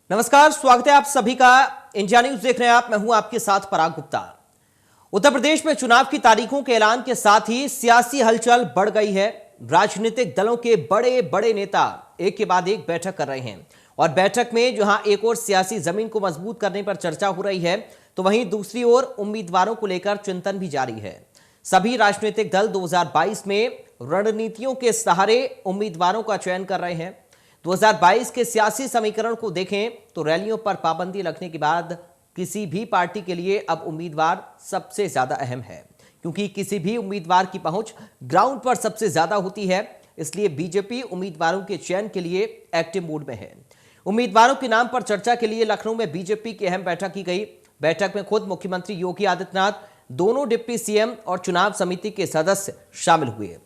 नमस्कार, स्वागत है आप सभी का। इंडिया न्यूज देख रहे हैं आप, मैं हूं आपके साथ पराग गुप्ता। उत्तर प्रदेश में चुनाव की तारीखों के ऐलान के साथ ही सियासी हलचल बढ़ गई है। राजनीतिक दलों के बड़े बड़े नेता एक के बाद एक बैठक कर रहे हैं और बैठक में जहां एक और सियासी जमीन को मजबूत करने पर चर्चा हो रही है, तो वहीं दूसरी ओर उम्मीदवारों को लेकर चिंतन भी जारी है। सभी राजनीतिक दल 2022 में रणनीतियों के सहारे उम्मीदवारों का चयन कर रहे हैं। 2022 के सियासी समीकरण को देखें तो रैलियों पर पाबंदी लगने के बाद किसी भी पार्टी के लिए अब उम्मीदवार सबसे ज्यादा अहम है, क्योंकि किसी भी उम्मीदवार की पहुंच ग्राउंड पर सबसे ज्यादा होती है। इसलिए बीजेपी उम्मीदवारों के चयन के लिए एक्टिव मूड में है। उम्मीदवारों के नाम पर चर्चा के लिए लखनऊ में बीजेपी की अहम बैठक की गई। बैठक में खुद मुख्यमंत्री योगी आदित्यनाथ, दोनों डिप्टी सीएम और चुनाव समिति के सदस्य शामिल हुए।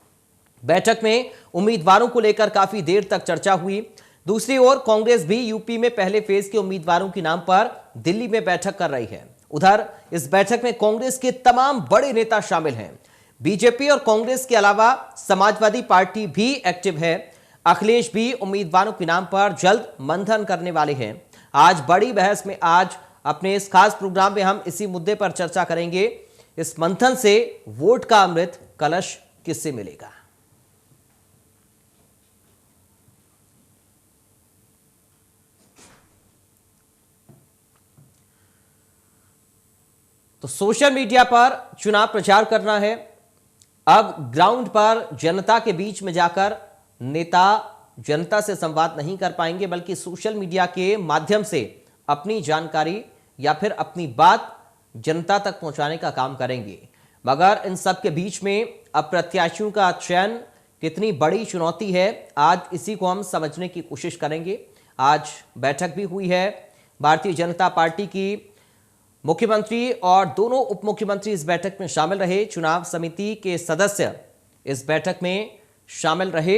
बैठक में उम्मीदवारों को लेकर काफी देर तक चर्चा हुई। दूसरी ओर कांग्रेस भी यूपी में पहले फेज के उम्मीदवारों के नाम पर दिल्ली में बैठक कर रही है। उधर इस बैठक में कांग्रेस के तमाम बड़े नेता शामिल हैं। बीजेपी और कांग्रेस के अलावा समाजवादी पार्टी भी एक्टिव है। अखिलेश भी उम्मीदवारों के नाम पर जल्द मंथन करने वाले हैं। आज बड़ी बहस में आज अपने इस खास प्रोग्राम में हम इसी मुद्दे पर चर्चा करेंगे। इस मंथन से वोट का अमृत कलश किससे मिलेगा? तो सोशल मीडिया पर चुनाव प्रचार करना है। अब ग्राउंड पर जनता के बीच में जाकर नेता जनता से संवाद नहीं कर पाएंगे, बल्कि सोशल मीडिया के माध्यम से अपनी जानकारी या फिर अपनी बात जनता तक पहुंचाने का काम करेंगे। मगर इन सब के बीच में अब प्रत्याशियों का चयन कितनी बड़ी चुनौती है, आज इसी को हम समझने की कोशिश करेंगे। आज बैठक भी हुई है। भारतीय जनता पार्टी की मुख्यमंत्री और दोनों उप मुख्यमंत्री इस बैठक में शामिल रहे। चुनाव समिति के सदस्य इस बैठक में शामिल रहे।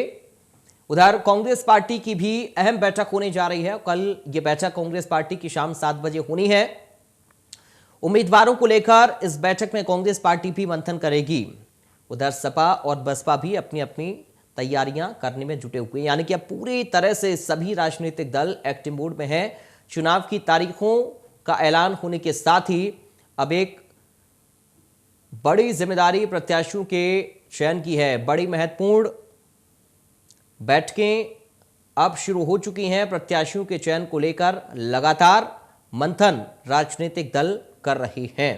उधर कांग्रेस पार्टी की भी अहम बैठक होने जा रही है। कल यह बैठक कांग्रेस पार्टी की शाम 7 बजे होनी है। उम्मीदवारों को लेकर इस बैठक में कांग्रेस पार्टी भी मंथन करेगी। उधर सपा और बसपा भी अपनी अपनी तैयारियां करने में जुटे हुए हैं, यानी कि अब पूरी तरह से सभी राजनीतिक दल एक्टिव मोड में है। चुनाव की तारीखों का ऐलान होने के साथ ही अब एक बड़ी जिम्मेदारी प्रत्याशियों के चयन की है। बड़ी महत्वपूर्ण बैठकें अब शुरू हो चुकी हैं। प्रत्याशियों के चयन को लेकर लगातार मंथन राजनीतिक दल कर रही हैं।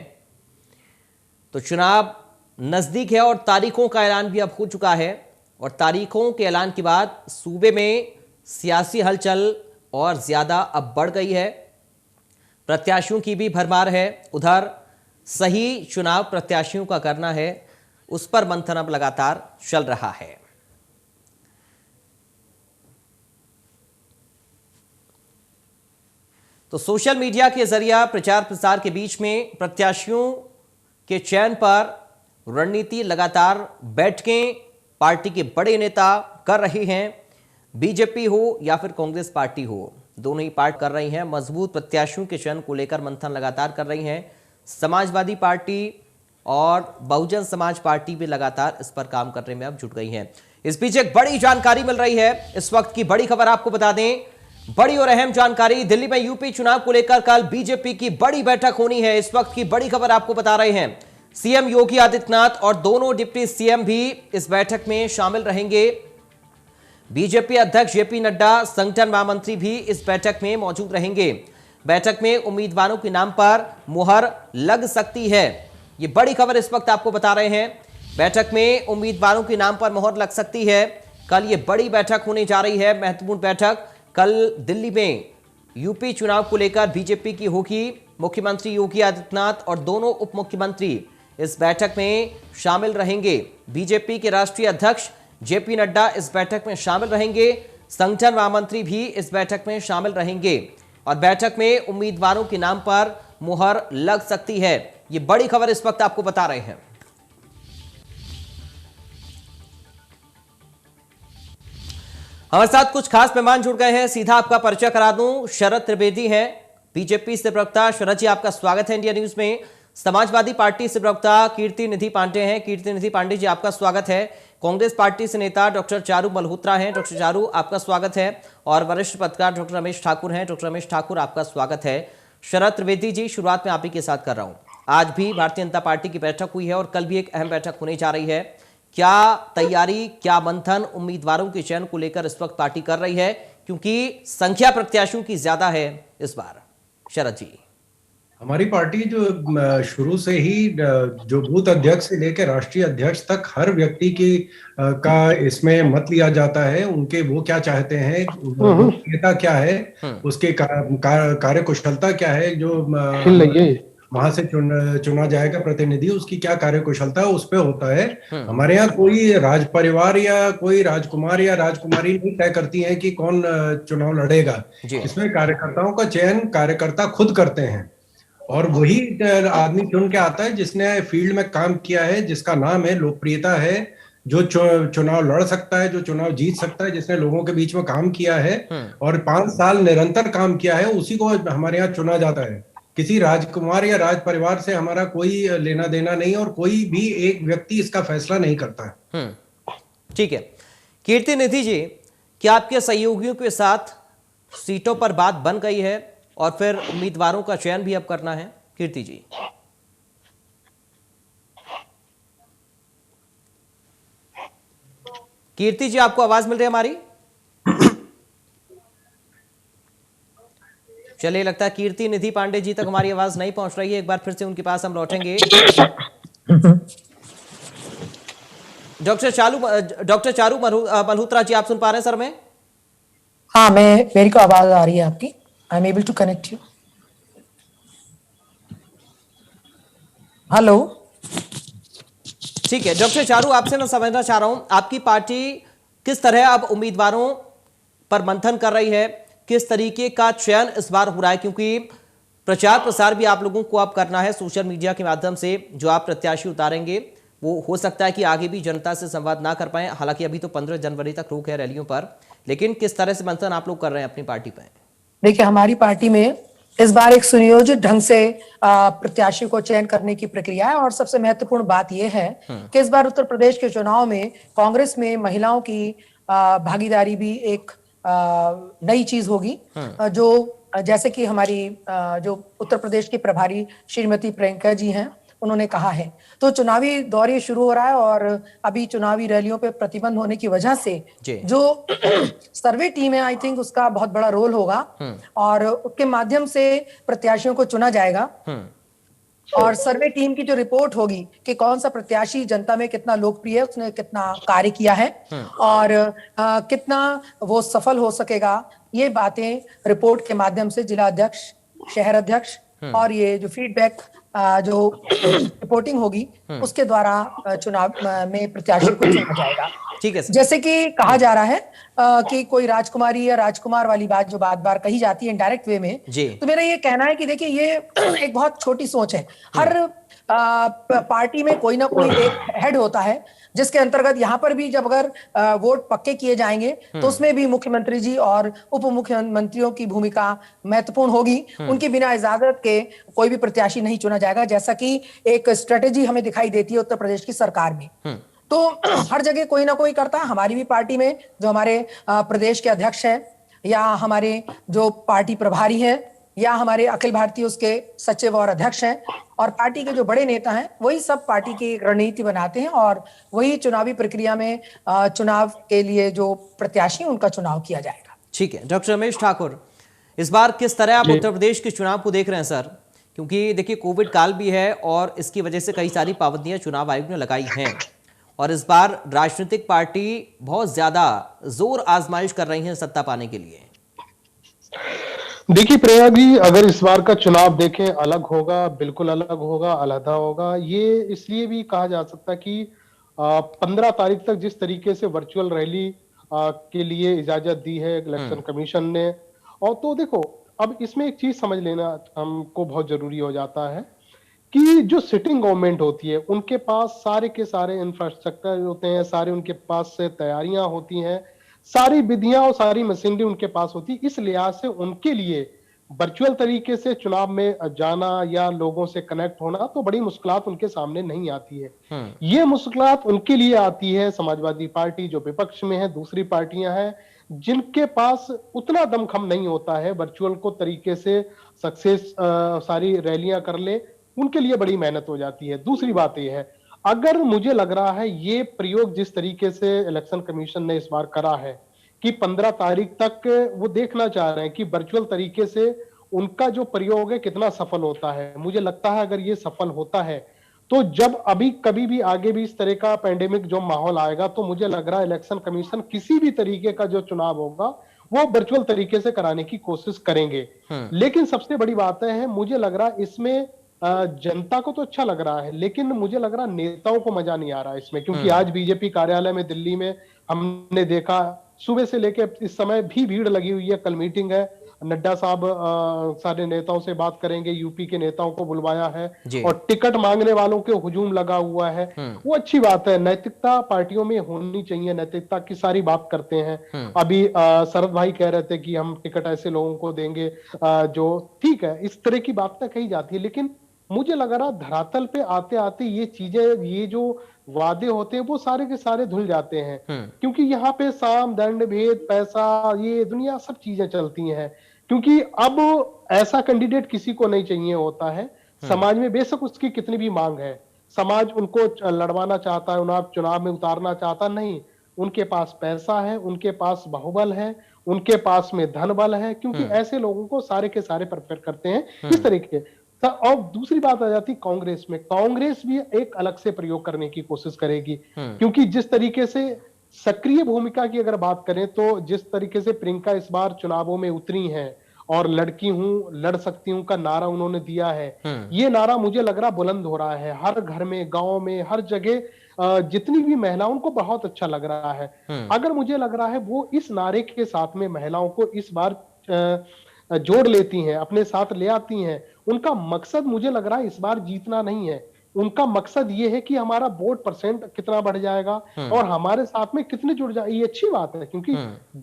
तो चुनाव नजदीक है और तारीखों का ऐलान भी अब हो चुका है। और तारीखों के ऐलान के बाद सूबे में सियासी हलचल और ज्यादा अब बढ़ गई है। प्रत्याशियों की भी भरमार है। उधर सही चुनाव प्रत्याशियों का करना है, उस पर मंथन अब लगातार चल रहा है। तो सोशल मीडिया के जरिए प्रचार प्रसार के बीच में प्रत्याशियों के चयन पर रणनीति लगातार बैठकें पार्टी के बड़े नेता कर रहे हैं। बीजेपी हो या फिर कांग्रेस पार्टी हो, दोनों ही पार्टी कर रही हैं। मजबूत प्रत्याशियों के चयन को लेकर मंथन लगातार कर रही हैं। समाजवादी पार्टी और बहुजन समाज पार्टी भी लगातार इस पर काम करने में अब जुट गई हैं। इस बीच एक बड़ी जानकारी मिल रही है। इस वक्त की बड़ी खबर आपको बता दें, बड़ी और अहम जानकारी। दिल्ली में यूपी चुनाव को लेकर कल बीजेपी की बड़ी बैठक होनी है। इस वक्त की बड़ी खबर आपको बता रहे हैं। सीएम योगी आदित्यनाथ और दोनों डिप्टी सीएम भी इस बैठक में शामिल रहेंगे। बीजेपी अध्यक्ष जेपी नड्डा, संगठन महामंत्री भी इस बैठक में मौजूद रहेंगे। बैठक में उम्मीदवारों के नाम पर मुहर लग सकती है। ये बड़ी खबर इस वक्त आपको बता रहे हैं। बैठक में उम्मीदवारों के नाम पर मुहर लग सकती है। कल ये बड़ी बैठक होने जा रही है, महत्वपूर्ण बैठक। कल दिल्ली में यूपी चुनाव को लेकर बीजेपी की होगी। मुख्यमंत्री योगी आदित्यनाथ और दोनों उप मुख्यमंत्री इस बैठक में शामिल रहेंगे। बीजेपी के राष्ट्रीय अध्यक्ष जेपी नड्डा इस बैठक में शामिल रहेंगे। संगठन महामंत्री भी इस बैठक में शामिल रहेंगे और बैठक में उम्मीदवारों के नाम पर मुहर लग सकती है। ये बड़ी खबर इस वक्त आपको बता रहे हैं। हमारे साथ कुछ खास मेहमान जुड़ गए हैं, सीधा आपका परिचय करा दूं। शरद त्रिवेदी हैं, बीजेपी से प्रवक्ता। शरद जी, आपका स्वागत है इंडिया न्यूज में। समाजवादी पार्टी से प्रवक्ता कीर्ति निधि पांडे हैं। कीर्ति निधि पांडे जी, आपका स्वागत है। कांग्रेस पार्टी से नेता डॉक्टर चारू मल्होत्रा हैं। डॉक्टर चारू, आपका स्वागत है। और वरिष्ठ पत्रकार डॉक्टर रमेश ठाकुर हैं। डॉक्टर रमेश ठाकुर, आपका स्वागत है। शरद त्रिवेदी जी, शुरुआत में आप ही के साथ कर रहा हूं। आज भी भारतीय जनता पार्टी की बैठक हुई है और कल भी एक अहम बैठक होने जा रही है। क्या तैयारी, क्या मंथन उम्मीदवारों के चयन को लेकर इस वक्त पार्टी कर रही है, क्योंकि संख्या प्रत्याशियों की ज्यादा है इस बार? शरद जी। हमारी पार्टी जो शुरू से ही जो बूथ अध्यक्ष से लेकर राष्ट्रीय अध्यक्ष तक हर व्यक्ति की का इसमें मत लिया जाता है। उनके वो क्या चाहते हैं, नेता क्या है, उसके कार्य कुशलता क्या है, जो वहां से चुना जाएगा प्रतिनिधि, उसकी क्या कार्य कुशलता है, उस पे होता है। हमारे यहाँ कोई राज परिवार या कोई राजकुमार या राजकुमारी नहीं तय करती है कि कौन चुनाव लड़ेगा। इसमें कार्यकर्ताओं का चयन कार्यकर्ता खुद करते हैं और वही आदमी चुन के आता है जिसने फील्ड में काम किया है, जिसका नाम है, लोकप्रियता है, जो चुनाव लड़ सकता है, जो चुनाव जीत सकता है, जिसने लोगों के बीच में काम किया है और 5 साल निरंतर काम किया है, उसी को हमारे यहाँ चुना जाता है। किसी राजकुमार या राज परिवार से हमारा कोई लेना देना नहीं और कोई भी एक व्यक्ति इसका फैसला नहीं करता है। ठीक है। कीर्ति निधि जी, क्या आपके सहयोगियों के साथ सीटों पर बात बन गई है और फिर उम्मीदवारों का चयन भी अब करना है? कीर्ति जी। कीर्ति जी, आपको आवाज मिल रही है हमारी? चलिए, लगता है कीर्ति निधि पांडे जी तक हमारी आवाज नहीं पहुंच रही है। एक बार फिर से उनके पास हम लौटेंगे। डॉक्टर चारू मल्होत्रा जी, आप सुन पा रहे हैं सर? में हाँ, मेरी को आवाज आ रही है आपकी। I am able to connect you. Hello. ठीक है डॉक्टर चारू, आपसे मैं समझना चाह रहा हूं, आपकी पार्टी किस तरह अब उम्मीदवारों पर मंथन कर रही है, किस तरीके का चयन इस बार हो रहा है? क्योंकि प्रचार प्रसार भी आप लोगों को अब करना है सोशल मीडिया के माध्यम से। जो आप प्रत्याशी उतारेंगे वो हो सकता है कि आगे भी जनता से संवाद ना कर पाए। हालांकि अभी तो 15 जनवरी तक रोक है रैलियों पर, लेकिन किस तरह से मंथन आप लोग कर रहे हैं अपनी पार्टी पर? देखिए, हमारी पार्टी में इस बार एक सुनियोजित ढंग से प्रत्याशी को चयन करने की प्रक्रिया है और सबसे महत्वपूर्ण बात यह है कि इस बार उत्तर प्रदेश के चुनाव में कांग्रेस में महिलाओं की भागीदारी भी एक नई चीज होगी। जो जैसे कि हमारी जो उत्तर प्रदेश की प्रभारी श्रीमती प्रियंका जी हैं, उन्होंने कहा है। तो चुनावी दौर शुरू हो रहा है और अभी चुनावी रैलियों पे प्रतिबंध होने की वजह से जो सर्वे टीम है, आई थिंक उसका बहुत बड़ा रोल होगा और उसके माध्यम से प्रत्याशियों को चुना जाएगा। और सर्वे टीम की जो रिपोर्ट होगी कि कौन सा प्रत्याशी जनता में कितना लोकप्रिय है, उसने कितना कार्य किया है और कितना वो सफल हो सकेगा, ये बातें रिपोर्ट के माध्यम से जिला अध्यक्ष, शहर अध्यक्ष और ये जो फीडबैक जो रिपोर्टिंग होगी उसके द्वारा चुनाव में प्रत्याशी को चुना जाएगा। ठीक है। जैसे कि कहा जा रहा है कि कोई राजकुमारी या राजकुमार वाली बात जो बार बार कही जाती है इनडायरेक्ट वे में, तो मेरा ये कहना है कि देखिए, ये एक बहुत छोटी सोच है। हर पार्टी में कोई ना कोई एक हेड होता है जिसके अंतर्गत यहाँ पर भी जब अगर वोट पक्के किए जाएंगे तो उसमें भी मुख्यमंत्री जी और उप मुख्यमंत्रियों की भूमिका महत्वपूर्ण होगी। उनकी बिना इजाजत के कोई भी प्रत्याशी नहीं चुना जाएगा, जैसा कि एक स्ट्रेटेजी हमें दिखाई देती है उत्तर प्रदेश की सरकार में। तो हर जगह कोई ना कोई करता है। हमारी भी पार्टी में जो हमारे प्रदेश के अध्यक्ष हैं या हमारे जो पार्टी प्रभारी हैं या हमारे अखिल भारतीय उसके सचिव और अध्यक्ष हैं और पार्टी के जो बड़े नेता हैं, वही सब पार्टी की रणनीति बनाते हैं और वही चुनावी प्रक्रिया में चुनाव के लिए जो प्रत्याशी उनका चुनाव किया जाएगा। ठीक है। डॉक्टर रमेश ठाकुर, इस बार किस तरह आप उत्तर प्रदेश के चुनाव को देख रहे हैं सर? क्योंकि देखिए, कोविड काल भी है और इसकी वजह से कई सारी पाबंदियां चुनाव आयोग ने लगाई हैं और इस बार राजनीतिक पार्टी बहुत ज्यादा जोर आजमाइश कर रही है सत्ता पाने के लिए। देखिए प्रिया जी, अगर इस बार का चुनाव देखें, अलग होगा, बिल्कुल अलग होगा, अलहदा होगा। ये इसलिए भी कहा जा सकता है कि 15 तारीख तक जिस तरीके से वर्चुअल रैली के लिए इजाजत दी है इलेक्शन कमीशन ने, और तो देखो, अब इसमें एक चीज समझ लेना हमको बहुत जरूरी हो जाता है कि जो सिटिंग गवर्नमेंट होती है उनके पास सारे के सारे इंफ्रास्ट्रक्चर होते हैं, सारे उनके पास से तैयारियां होती हैं, सारी विधियां और सारी मशीनरी उनके पास होती है। इस लिहाज से उनके लिए वर्चुअल तरीके से चुनाव में जाना या लोगों से कनेक्ट होना, तो बड़ी मुश्किलात उनके सामने नहीं आती है। ये मुश्किलात उनके लिए आती है, समाजवादी पार्टी जो विपक्ष में है, दूसरी पार्टियां हैं जिनके पास उतना दमखम नहीं होता है वर्चुअल को तरीके से सक्सेस सारी रैलियां कर ले, उनके लिए बड़ी मेहनत हो जाती है। दूसरी बात यह है, अगर मुझे लग रहा है ये प्रयोग जिस तरीके से इलेक्शन कमीशन ने इस बार करा है कि 15 तारीख तक वो देखना चाह रहे हैं कि वर्चुअल तरीके से उनका जो प्रयोग है कितना सफल होता है। मुझे लगता है अगर ये सफल होता है तो जब अभी कभी भी आगे भी इस तरह का पेंडेमिक जो माहौल आएगा, तो मुझे लग रहा है इलेक्शन कमीशन किसी भी तरीके का जो चुनाव होगा वो वर्चुअल तरीके से कराने की कोशिश करेंगे। लेकिन सबसे बड़ी बात है, मुझे लग रहा है इसमें जनता को तो अच्छा लग रहा है, लेकिन मुझे लग रहा है नेताओं को मजा नहीं आ रहा इसमें, क्योंकि आज बीजेपी कार्यालय में दिल्ली में हमने देखा सुबह से लेकर इस समय भी भीड़ लगी हुई है। कल मीटिंग है, नड्डा साहब सारे नेताओं से बात करेंगे, यूपी के नेताओं को बुलवाया है और टिकट मांगने वालों के हुजूम लगा हुआ है। वो अच्छी बात है, नैतिकता पार्टियों में होनी चाहिए, नैतिकता की सारी बात करते हैं। अभी शरद भाई कह रहे थे कि हम टिकट ऐसे लोगों को देंगे जो ठीक है, इस तरह की बातें कही जाती है, लेकिन मुझे लग रहा धरातल पे आते आते ये चीजें, ये जो वादे होते हैं वो सारे के सारे धुल जाते हैं, क्योंकि यहाँ पे साम दंड भेद पैसा ये दुनिया सब चीजें चलती हैं। क्योंकि अब ऐसा कैंडिडेट किसी को नहीं चाहिए होता है समाज में, बेशक उसकी कितनी भी मांग है, समाज उनको लड़वाना चाहता है, उन्हें चुनाव में उतारना चाहता नहीं, उनके पास पैसा है, उनके पास बाहुबल है, उनके पास में धन बल है, क्योंकि ऐसे लोगों को सारे के सारे प्रेफर करते हैं इस तरीके। और दूसरी बात आ जाती कांग्रेस में, कांग्रेस भी एक अलग से प्रयोग करने की कोशिश करेगी, क्योंकि जिस तरीके से सक्रिय भूमिका की अगर बात करें तो जिस तरीके से प्रियंका इस बार चुनावों में उतरी हैं और लड़की हूं लड़ सकती हूं का नारा उन्होंने दिया है, ये नारा मुझे लग रहा बुलंद हो रहा है हर घर में, गांव में, हर जगह जितनी भी महिलाओं को बहुत अच्छा लग रहा है। अगर मुझे लग रहा है वो इस नारे के साथ में महिलाओं को इस बार जोड़ लेती हैं, अपने साथ ले आती हैं, उनका मकसद मुझे लग रहा है इस बार जीतना नहीं है, उनका मकसद ये है कि हमारा वोट परसेंट कितना बढ़ जाएगा और हमारे साथ में कितने जुड़ जाए। ये अच्छी बात है, क्योंकि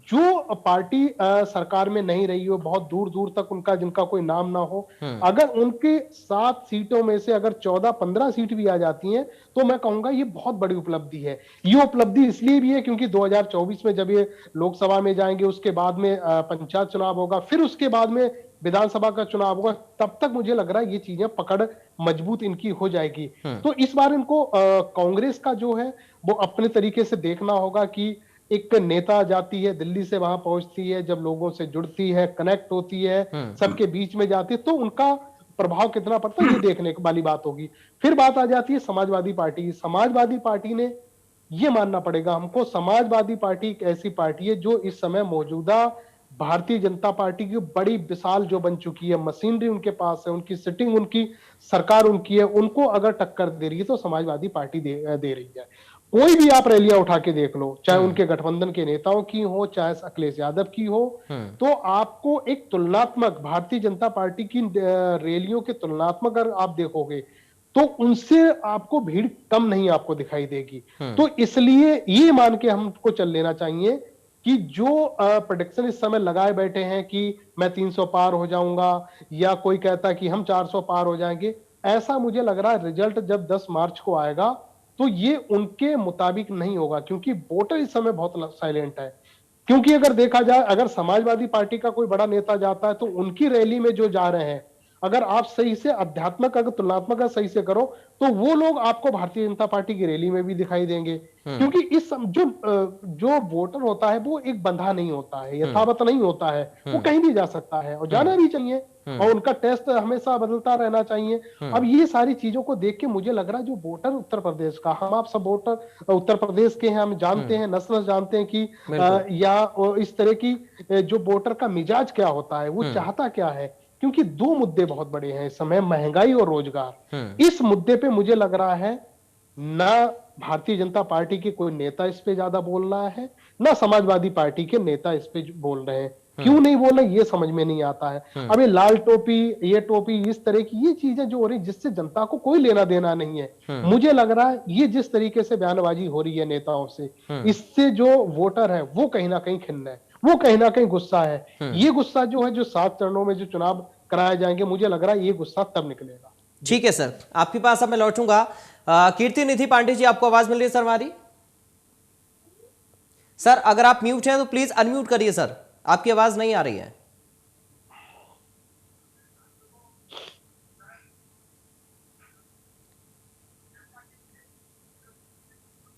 जो पार्टी सरकार में नहीं रही हो, बहुत दूर दूर तक उनका जिनका कोई नाम ना हो, अगर उनके 7 सीटों में से अगर 14-15 सीट भी आ जाती हैं तो मैं कहूंगा ये बहुत बड़ी उपलब्धि है। ये उपलब्धि इसलिए भी है क्योंकि 2024 में जब ये लोकसभा में जाएंगे, उसके बाद में पंचायत चुनाव होगा, फिर उसके बाद में विधानसभा का चुनाव होगा, तब तक मुझे लग रहा है ये चीजें पकड़ मजबूत इनकी हो जाएगी। तो इस बार इनको कांग्रेस का जो है वो अपने तरीके से देखना होगा कि एक नेता जाती है दिल्ली से वहां पहुंचती है, जब लोगों से जुड़ती है, कनेक्ट होती है, सबके बीच में जाती है, तो उनका प्रभाव कितना पड़ता है ये देखने वाली बात होगी। फिर बात आ जाती है समाजवादी पार्टी की। समाजवादी पार्टी ने ये मानना पड़ेगा हमको, समाजवादी पार्टी एक ऐसी पार्टी है जो इस समय मौजूदा भारतीय जनता पार्टी की बड़ी विशाल जो बन चुकी है, मशीनरी उनके पास है, उनकी सिटिंग, उनकी सरकार उनकी है, उनको अगर टक्कर दे रही है तो समाजवादी पार्टी दे रही है। कोई भी आप रैलियां उठा के देख लो, चाहे उनके गठबंधन के नेताओं की हो, चाहे अखिलेश यादव की हो, तो आपको एक तुलनात्मक भारतीय जनता पार्टी की रैलियों के तुलनात्मक अगर आप देखोगे तो उनसे आपको भीड़ कम नहीं आपको दिखाई देगी। तो इसलिए ये मान के हमको चल लेना चाहिए कि जो प्रेडिक्शन इस समय लगाए बैठे हैं कि मैं 300 पार हो जाऊंगा या कोई कहता है कि हम 400 पार हो जाएंगे, ऐसा मुझे लग रहा है रिजल्ट जब 10 मार्च को आएगा तो ये उनके मुताबिक नहीं होगा, क्योंकि वोटर इस समय बहुत साइलेंट है। क्योंकि अगर देखा जाए, अगर समाजवादी पार्टी का कोई बड़ा नेता जाता है तो उनकी रैली में जो जा रहे हैं, अगर आप सही से अध्यात्मक अगर तुलनात्मक सही से करो तो वो लोग आपको भारतीय जनता पार्टी की रैली में भी दिखाई देंगे, क्योंकि इस जो वोटर होता है वो एक बंधा नहीं होता है, यथावत नहीं होता है, वो कहीं भी जा सकता है और जाना भी चाहिए और उनका टेस्ट हमेशा बदलता रहना चाहिए। अब ये सारी चीजों को देख के मुझे लग रहा है जो वोटर उत्तर प्रदेश का, हम आप सब वोटर उत्तर प्रदेश के हैं, हम जानते हैं, नस्ल जानते हैं कि या इस तरह की जो वोटर का मिजाज क्या होता है, वो चाहता क्या है, क्योंकि 2 मुद्दे बहुत बड़े हैं इस समय, महंगाई और रोजगार। इस मुद्दे पे मुझे लग रहा है ना भारतीय जनता पार्टी के कोई नेता इस पे ज्यादा बोल रहा है, ना समाजवादी पार्टी के नेता इस पे बोल रहे हैं। क्यों नहीं बोल रहे ये समझ में नहीं आता है। अब ये लाल टोपी, ये टोपी, इस तरह की ये चीजें जो हो रही जिससे जनता को कोई लेना देना नहीं है, मुझे लग रहा है ये जिस तरीके से बयानबाजी हो रही है नेताओं से, इससे जो वोटर है वो कहीं ना कहीं खिन्न है। वो कहीं ना कहीं गुस्सा है। ये गुस्सा जो है, जो 7 चरणों में जो चुनाव कराए जाएंगे, मुझे लग रहा है ये गुस्सा तब निकलेगा। ठीक है सर, आपके पास अब मैं लौटूंगा। कीर्ति निधि पांडे जी, आपको आवाज मिल रही है सर हमारी? सर अगर आप म्यूट हैं तो प्लीज अनम्यूट करिए सर, आपकी आवाज नहीं आ रही है।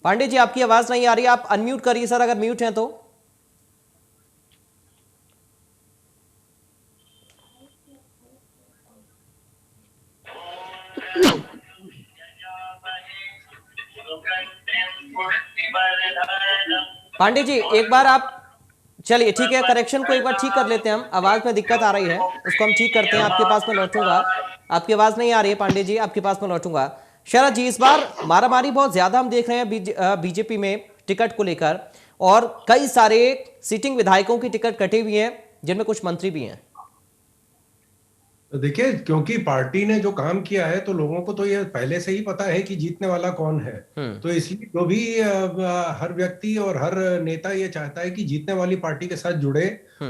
पांडे जी आपकी आवाज नहीं आ रही, आप अनम्यूट करिए सर अगर म्यूट हैं तो। पांडे जी एक बार आप, चलिए ठीक है, करेक्शन को एक बार ठीक कर लेते हैं हम, आवाज में दिक्कत आ रही है उसको हम ठीक करते हैं। आपके पास में लौटूंगा, आपकी आवाज नहीं आ रही है पांडे जी, आपके पास में लौटूंगा। शरद जी, इस बार मारामारी बहुत ज्यादा हम देख रहे हैं बीजेपी में टिकट को लेकर, और कई सारे सिटिंग विधायकों की टिकट कटी हुई है जिनमें कुछ मंत्री भी हैं। देखिए, क्योंकि पार्टी ने जो काम किया है तो लोगों को तो ये पहले से ही पता है कि जीतने वाला कौन है। तो इसलिए जो भी हर व्यक्ति और हर नेता ये चाहता है कि जीतने वाली पार्टी के साथ जुड़े।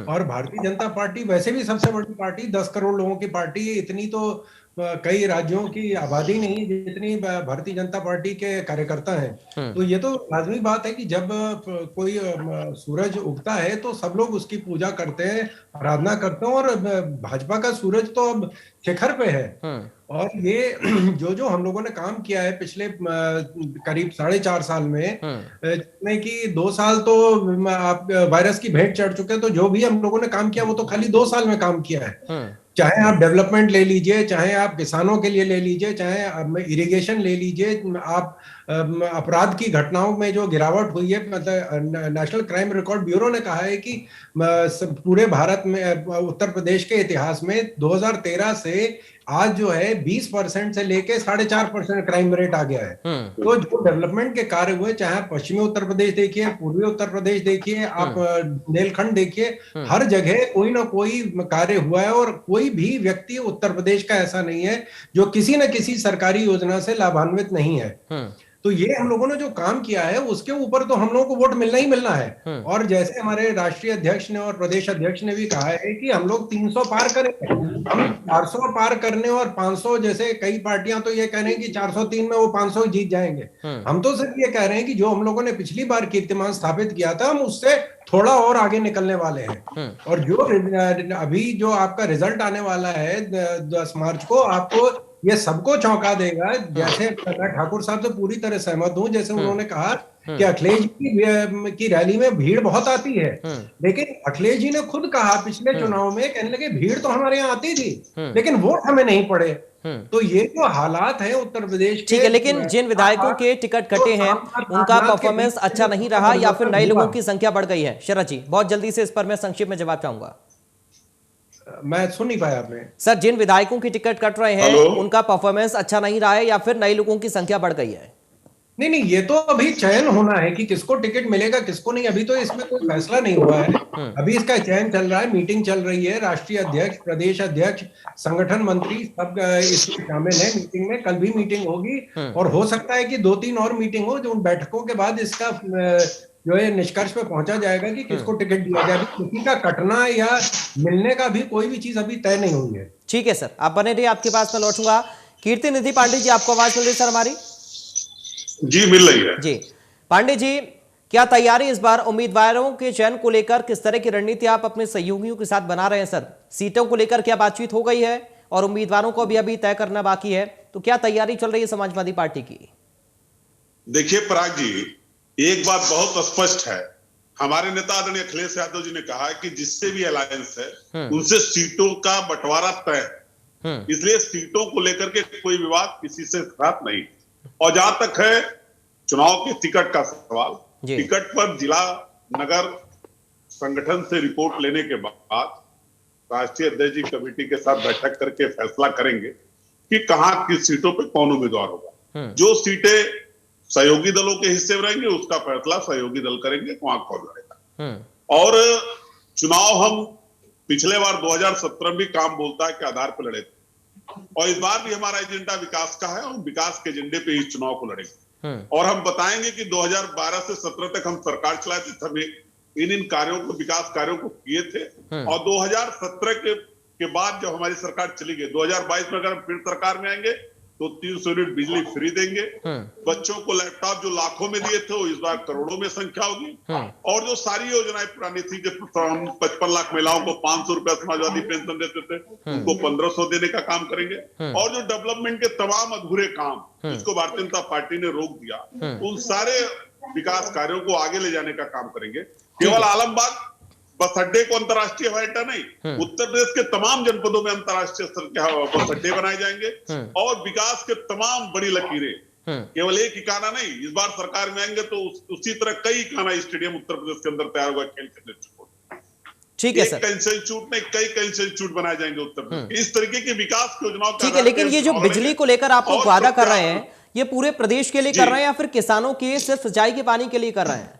और भारतीय जनता पार्टी वैसे भी सबसे बड़ी पार्टी, 10 करोड़ लोगों की पार्टी, इतनी तो कई राज्यों की आबादी नहीं जितनी भारतीय जनता पार्टी के कार्यकर्ता हैं। तो ये तो लाजमी बात है कि जब कोई सूरज उगता है तो सब लोग उसकी पूजा करते हैं, आराधना करते हैं। और भाजपा का सूरज तो अब शिखर पे है। और ये जो हम लोगों ने काम किया है पिछले करीब 4.5 साल में, जिसमें कि 2 साल तो आप वायरस की भेंट चढ़ चुके हैं, तो जो भी हम लोगों ने काम किया वो तो खाली 2 साल में काम किया है। चाहे आप डेवलपमेंट ले लीजिए, चाहे आप किसानों के लिए ले लीजिए, चाहे आप इरिगेशन ले लीजिए, आप अपराध की घटनाओं में जो गिरावट हुई है, मतलब नेशनल क्राइम रिकॉर्ड ब्यूरो ने कहा है कि पूरे भारत में, उत्तर प्रदेश के इतिहास में 2013 से आज जो है 20% से लेके 4.5% क्राइम रेट आ गया है। तो जो डेवलपमेंट के कार्य हुए, चाहे आप पश्चिमी उत्तर प्रदेश देखिए, पूर्वी उत्तर प्रदेश देखिए, आप बुंदेलखंड देखिए, हर जगह कोई ना कोई कार्य हुआ है। और कोई भी व्यक्ति उत्तर प्रदेश का ऐसा नहीं है जो किसी न किसी सरकारी योजना से लाभान्वित नहीं है। तो ये हम लोगों ने जो काम किया है उसके ऊपर तो हम लोगों को वोट मिलना ही मिलना है। और जैसे हमारे राष्ट्रीय अध्यक्ष ने और प्रदेश अध्यक्ष ने भी कहा है कि हम लोग 300 पार करेंगे, हम 400 पार करने और 500, जैसे कई पार्टियां तो ये कह रही हैं कि 403 में वो 500 जीत जाएंगे। हम तो सिर्फ ये कह रहे हैं कि जो हम लोगों ने पिछली बार कीर्तिमान स्थापित किया था, हम उससे थोड़ा और आगे निकलने वाले हैं। और जो अभी जो आपका रिजल्ट आने वाला है 10 मार्च को, आपको ये सबको चौंका देगा। जैसे मैं ठाकुर साहब से पूरी तरह सहमत हूं, जैसे उन्होंने कहा कि अखिलेश जी की रैली में भीड़ बहुत आती है, लेकिन अखिलेश जी ने खुद कहा पिछले चुनाव में, कहने लगे भीड़ तो हमारे यहाँ आती थी लेकिन वोट हमें नहीं पड़े। तो ये जो हालात है उत्तर प्रदेश के, ठीक है, लेकिन जिन विधायकों के टिकट कटे हैं उनका परफॉर्मेंस अच्छा नहीं रहा या फिर नए लोगों की संख्या बढ़ गई है? शरद जी बहुत जल्दी से इस पर मैं संक्षिप्त में जवाब चाहूंगा। मैं सुन नहीं पाया आपने। सर, जिन विधायकों की टिकट कट रहे हैं उनका परफॉर्मेंस अच्छा नहीं रहा है या फिर नए लोगों की संख्या बढ़ गई है? नहीं, ये तो अभी चयन होना है कि किसको टिकट मिलेगा किसको नहीं। अभी तो इसमें कोई फैसला नहीं हुआ है। अभी इसका चयन चल रहा है, मीटिंग चल रही है। राष्ट्रीय अध्यक्ष, प्रदेश अध्यक्ष, संगठन मंत्री सब इसमें शामिल है मीटिंग में। कल भी मीटिंग होगी और हो सकता है कि 2-3 और मीटिंग हो, जो उन बैठकों के बाद इसका जो है निष्कर्ष पे पहुंचा जाएगा कि किसको टिकट दिया जाए। किसी का कटना या मिलने का भी कोई भी चीज अभी तय नहीं हुई है। ठीक है सर, आप बने रहिए, आपके पास मैं लौटूंगा। कीर्ति निधि पांडे जी, आपको आवाज मिल रही है सर हमारी? जी मिल रही है। जी पांडे जी, क्या तैयारी इस बार उम्मीदवारों के चयन को लेकर, किस तरह की रणनीति आप अपने सहयोगियों के साथ बना रहे हैं सर? सीटों को लेकर क्या बातचीत हो गई है और उम्मीदवारों को भी अभी तय करना बाकी है, तो क्या तैयारी चल रही है समाजवादी पार्टी की? देखिए पराग जी, एक बात बहुत स्पष्ट है, हमारे नेता आदरणीय अखिलेश यादव जी ने कहा है कि जिससे भी अलायंस है उनसे सीटों का बंटवारा तय है। इसलिए सीटों को लेकर के कोई विवाद किसी से साथ नहीं। और जहां तक है चुनाव के टिकट का सवाल, टिकट पर जिला नगर संगठन से रिपोर्ट लेने के बाद राष्ट्रीय अध्यक्ष जी कमेटी के साथ बैठक करके फैसला करेंगे कि कहां किस सीटों पे कौन उम्मीदवार होगा। जो सीटें सहयोगी दलों के हिस्से में रहेंगे उसका फैसला सहयोगी दल करेंगे, वहां कौन लड़ेगा। और चुनाव हम पिछले बार 2017 भी काम बोलता है के आधार पर लड़े थे, और इस बार भी हमारा एजेंडा विकास का है और विकास के एजेंडे पे इस चुनाव को लड़ेंगे। और हम बताएंगे कि 2012 से 17 तक हम सरकार चलाए थे, तब इन कार्यों को, विकास कार्यों को किए थे। और 2017 के बाद जब हमारी सरकार चली गई, 2022 में अगर हम फिर सरकार में आएंगे तो 300 यूनिट बिजली फ्री देंगे। बच्चों को लैपटॉप जो लाखों में दिए थे वो इस बार करोड़ों में संख्या होगी। और जो सारी योजनाएं पुरानी थी, जो 55 लाख महिलाओं को 500 रुपया समाजवादी पेंशन देते थे, उनको 1500 देने का काम करेंगे। और जो डेवलपमेंट के तमाम अधूरे काम जिसको भारतीय जनता पार्टी ने रोक दिया, उन सारे विकास कार्यों को आगे ले जाने का काम करेंगे। केवल आलमबाग बस अड्डे को अंतर्राष्ट्रीय हवाई अड्डा नहीं, उत्तर प्रदेश के तमाम जनपदों में अंतर्राष्ट्रीय स्तर के बस अड्डे बनाए जाएंगे। और विकास के तमाम बड़ी लकीरें, केवल एक इकाना नहीं, इस बार सरकार में आएंगे तो उसी तरह कई इकाना स्टेडियम उत्तर प्रदेश के अंदर तैयार हुआ खेल के दृष्टिकोण। ठीक है सर, कई इंस्टीट्यूट नहीं, कई इंस्टीट्यूट बनाए जाएंगे उत्तर प्रदेश। इस तरीके की विकास योजनाओं का। ठीक है, लेकिन ये जो बिजली को लेकर आप लोग वादा कर रहे हैं, ये पूरे प्रदेश के लिए कर रहे हैं या फिर किसानों के सिर्फ सिंचाई के पानी के लिए कर रहे हैं?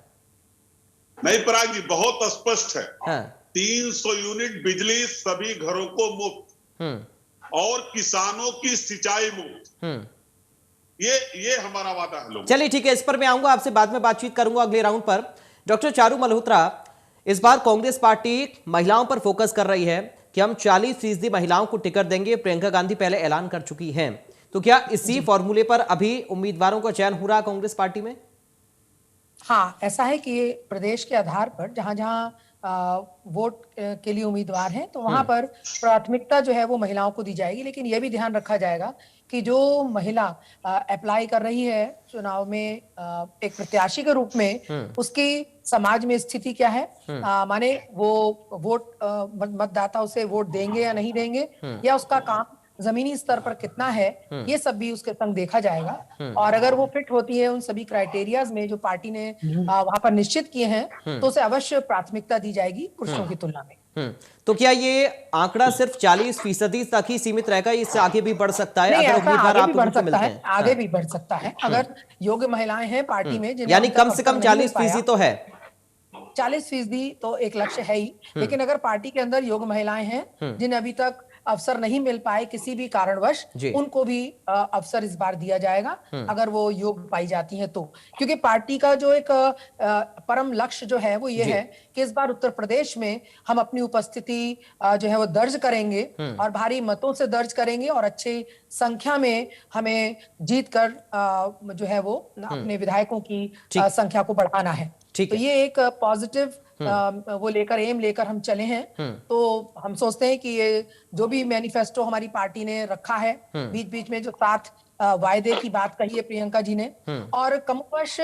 नहीं पराग जी, बहुत स्पष्ट है। हाँ। 300 यूनिट बिजली सभी घरों को मुफ्त और किसानों की सिंचाई मुफ्त, ये हमारा वादा है लोगों। चलिए ठीक है, इस पर मैं आऊंगा, आपसे बाद में बातचीत करूंगा अगले राउंड पर। डॉक्टर चारू मल्होत्रा, इस बार कांग्रेस पार्टी महिलाओं पर फोकस कर रही है कि हम 40% महिलाओं को टिकट देंगे। प्रियंका गांधी पहले ऐलान कर चुकी हैं, तो क्या इसी फॉर्मूले पर अभी उम्मीदवारों का चयन हो रहा कांग्रेस पार्टी में? हाँ, ऐसा है कि प्रदेश के आधार पर जहां जहां वोट के लिए उम्मीदवार हैं तो वहां पर प्राथमिकता जो है वो महिलाओं को दी जाएगी। लेकिन यह भी ध्यान रखा जाएगा कि जो महिला अप्लाई कर रही है चुनाव में एक प्रत्याशी के रूप में, उसकी समाज में स्थिति क्या है, माने वो वोट मतदाता उसे वोट देंगे या नहीं देंगे, या उसका काम जमीनी स्तर पर कितना है, ये सब भी उसके संग देखा जाएगा। और अगर वो फिट होती है उन सभी क्राइटेरियाज में जो पार्टी ने वहां पर निश्चित किए हैं, तो उसे अवश्य प्राथमिकता दी जाएगी पुरुषों की तुलना में। तो क्या ये आंकड़ा सिर्फ 40% तक ही सीमित रहेगा, इससे आगे भी बढ़ सकता है? नहीं, अगर ऐसा उम्मीदवार आगे आप भी बढ़ लोगों को सकता मिलते है, हैं, आगे भी बढ़ सकता है अगर योग्य महिलाएं हैं पार्टी में, यानी कम से कम 40% तो है। 40% तो एक लक्ष्य है ही। लेकिन अगर पार्टी के अंदर योग्य महिलाएं हैं जिन्हें अभी तक अवसर नहीं मिल पाए किसी भी कारणवश, उनको भी अवसर इस बार दिया जाएगा अगर वो योग्य पाई जाती हैं तो। क्योंकि पार्टी का जो एक परम लक्ष्य जो है वो ये है कि इस बार उत्तर प्रदेश में हम अपनी उपस्थिति जो है वो दर्ज करेंगे और भारी मतों से दर्ज करेंगे और अच्छी संख्या में हमें जीत कर जो है वो अपने विधायकों की संख्या को बढ़ाना है। तो ये एक पॉजिटिव वो लेकर एम लेकर हम चले हैं। तो हम सोचते हैं कि ये जो भी मैनिफेस्टो हमारी पार्टी ने रखा है, बीच बीच में जो 7 वायदे की बात कही है प्रियंका जी ने, और कमोबश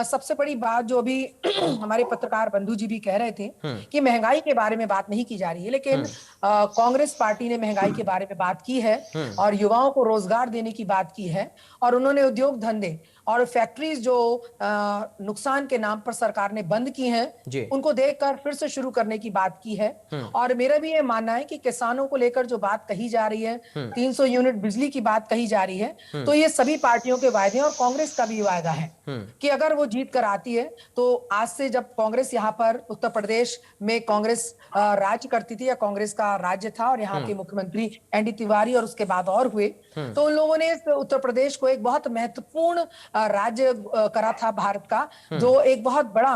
सबसे बड़ी बात जो अभी हमारे पत्रकार बंधु जी भी कह रहे थे कि महंगाई के बारे में बात नहीं की जा रही है, लेकिन कांग्रेस पार्टी ने महंगाई के बारे में बात की है और युवाओं को रोजगार देने की बात की है। और उन्होंने उद्योग धंधे और फैक्ट्रीज जो नुकसान के नाम पर सरकार ने बंद की हैं, उनको देखकर फिर से शुरू करने की बात की है। और मेरा भी ये मानना है कि किसानों को लेकर जो बात कही जा रही है, 300 यूनिट बिजली की बात कही जा रही है, तो ये सभी पार्टियों के वायदे हैं और कांग्रेस का भी वायदा है कि अगर वो जीत कर आती है तो आज से जब कांग्रेस यहाँ पर उत्तर प्रदेश में कांग्रेस राज्य करती थी या कांग्रेस का राज्य था और यहाँ के मुख्यमंत्री एनडी तिवारी और उसके बाद और हुए, तो उन लोगों ने उत्तर प्रदेश को एक बहुत महत्वपूर्ण राज्य करा था भारत का, जो एक बहुत बड़ा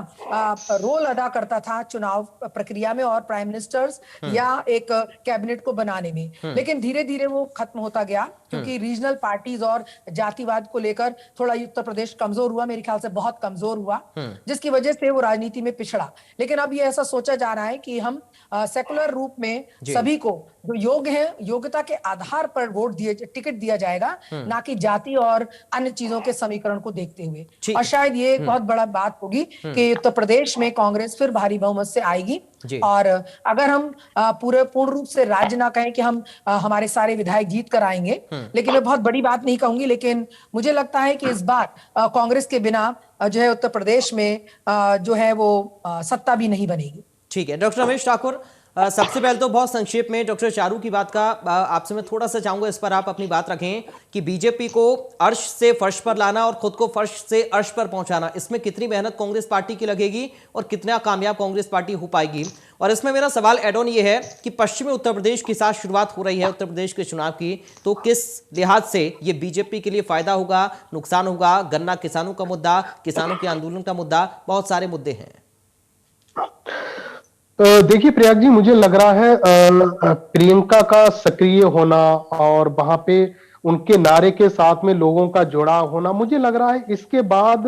रोल अदा करता था चुनाव प्रक्रिया में और प्राइम मिनिस्टर्स या एक कैबिनेट को बनाने में। लेकिन धीरे धीरे वो खत्म होता गया क्योंकि रीजनल पार्टीज और जातिवाद को लेकर थोड़ा उत्तर प्रदेश कमजोर हुआ, मेरे ख्याल से बहुत कमजोर हुआ, जिसकी वजह से वो राजनीति में पिछड़ा। लेकिन अब ये ऐसा सोचा जा रहा है कि हम सेकुलर रूप में सभी को जो योग्य है, योग्यता के आधार पर वोट दिए, टिकट दिया जाएगा, ना कि जाति और अन्य चीजों के समीकरण को देखते हुए। और शायद ये एक बहुत बड़ा बात होगी कि उत्तर प्रदेश में कांग्रेस फिर भारी बहुमत से आएगी। और अगर हम पूर्ण रूप से राज्य ना कहें कि हम हमारे सारे विधायक जीत कर आएंगे, लेकिन मैं बहुत बड़ी बात नहीं कहूंगी, लेकिन मुझे लगता है कि इस बार कांग्रेस के बिना जो है उत्तर प्रदेश में जो है वो सत्ता भी नहीं बनेगी। ठीक है डॉक्टर रमेश ठाकुर, सबसे पहले तो बहुत संक्षेप में डॉक्टर चारू की बात का आपसे मैं थोड़ा सा चाहूंगा, इस पर आप अपनी बात रखें कि बीजेपी को अर्श से फर्श पर लाना और खुद को फर्श से अर्श पर पहुंचाना, इसमें कितनी मेहनत कांग्रेस पार्टी की लगेगी और कितना कामयाब कांग्रेस पार्टी हो पाएगी। और इसमें मेरा सवाल एड ऑन ये है कि पश्चिमी उत्तर प्रदेश के साथ शुरुआत हो रही है उत्तर प्रदेश के चुनाव की, तो किस लिहाज से ये बीजेपी के लिए फायदा होगा, नुकसान होगा? गन्ना किसानों का मुद्दा, किसानों के आंदोलन का मुद्दा, बहुत सारे मुद्दे हैं। देखिए प्रयाग जी, मुझे लग रहा है प्रियंका का सक्रिय होना और वहां पे उनके नारे के साथ में लोगों का जुड़ाव होना, मुझे लग रहा है इसके बाद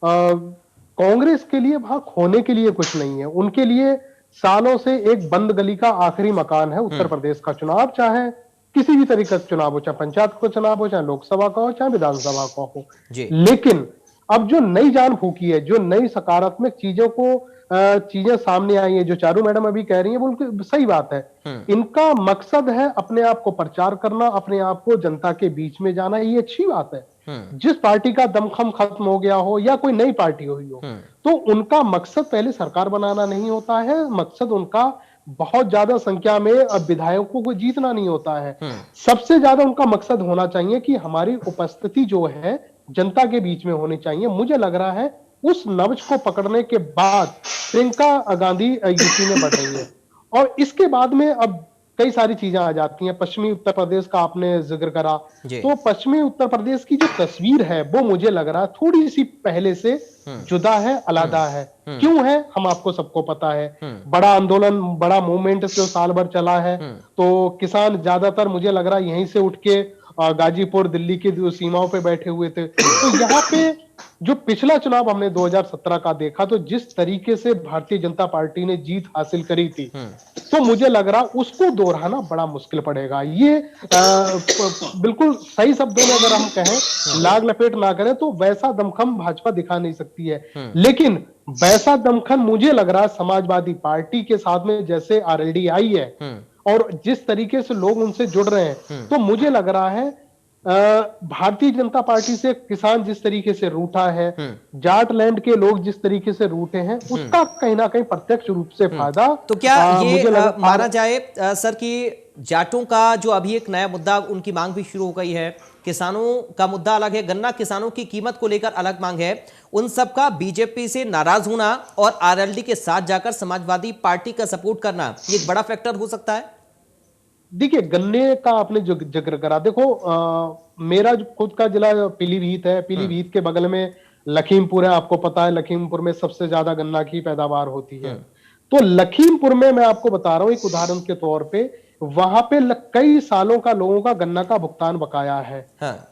कांग्रेस के लिए वहां खोने के लिए कुछ नहीं है। उनके लिए सालों से एक बंद गली का आखिरी मकान है उत्तर प्रदेश का चुनाव, चाहे किसी भी तरीके का चुनाव हो, चाहे पंचायत का चुनाव हो, चाहे लोकसभा का हो, चाहे विधानसभा का हो। जी। लेकिन अब जो नई जान फूकी है, जो नई सकारात्मक चीजों को चीजें सामने आई है, जो चारू मैडम अभी कह रही है, वो उनकी सही बात है। इनका मकसद है अपने आप को प्रचार करना, अपने आप को जनता के बीच में जाना, ये अच्छी बात है। जिस पार्टी का दमखम खत्म हो गया हो या कोई नई पार्टी हुई हो, तो उनका मकसद पहले सरकार बनाना नहीं होता है, मकसद उनका बहुत ज्यादा संख्या में विधायकों को जीतना नहीं होता है। सबसे ज्यादा उनका मकसद होना चाहिए कि हमारी उपस्थिति जो है जनता के बीच में होनी चाहिए। मुझे लग रहा है उस नब्ज को पकड़ने के बाद प्रियंका गांधी यूपी में बढ़ रही है, और इसके बाद में अब कई सारी चीजें आ जाती हैं। पश्चिमी उत्तर प्रदेश का आपने जिक्र करा, तो पश्चिमी उत्तर प्रदेश की जो तस्वीर है वो मुझे लग रहा है थोड़ी सी पहले से जुदा है, अलग है। क्यों है हम आपको सबको पता है। बड़ा आंदोलन, बड़ा मूवमेंट जो साल भर चला है, तो किसान ज्यादातर मुझे लग रहा है यहीं से उठ के गाजीपुर, दिल्ली की सीमाओं पे बैठे हुए थे। तो यहाँ पे जो पिछला चुनाव हमने 2017 का देखा, तो जिस तरीके से भारतीय जनता पार्टी ने जीत हासिल करी थी, तो मुझे लग रहा उसको दोहराना बड़ा मुश्किल पड़ेगा। ये बिल्कुल सही शब्दों में अगर हम कहें, लाग लपेट ना करें, तो वैसा दमखम भाजपा दिखा नहीं सकती है। लेकिन वैसा दमखम मुझे लग रहा है समाजवादी पार्टी के साथ में, जैसे आरएलडी आई है और जिस तरीके से लोग उनसे जुड़ रहे हैं, तो मुझे लग रहा है भारतीय जनता पार्टी से किसान जिस तरीके से रूठा है, जाट लैंड के लोग जिस तरीके से रूठे हैं, उसका कहीं ना कहीं प्रत्यक्ष रूप से फायदा। तो क्या ये माना जाए सर कि जाटों का जो अभी एक नया मुद्दा, उनकी मांग भी शुरू हो गई है, किसानों का मुद्दा अलग है, गन्ना किसानों की कीमत को लेकर अलग मांग है, उन सब का बीजेपी से नाराज होना और आरएलडी के साथ जाकर समाजवादी पार्टी का सपोर्ट करना, ये एक बड़ा फैक्टर हो सकता है? देखिए, गन्ने का आपने जो जिक्र करा, देखो मेरा जो खुद का जिला पीलीभीत है, पीलीभीत के बगल में लखीमपुर है। आपको पता है लखीमपुर में सबसे ज्यादा गन्ना की पैदावार होती है। तो लखीमपुर में मैं आपको बता रहा हूं एक उदाहरण के तौर पे, वहां पे कई सालों का लोगों का गन्ना का भुगतान बकाया है।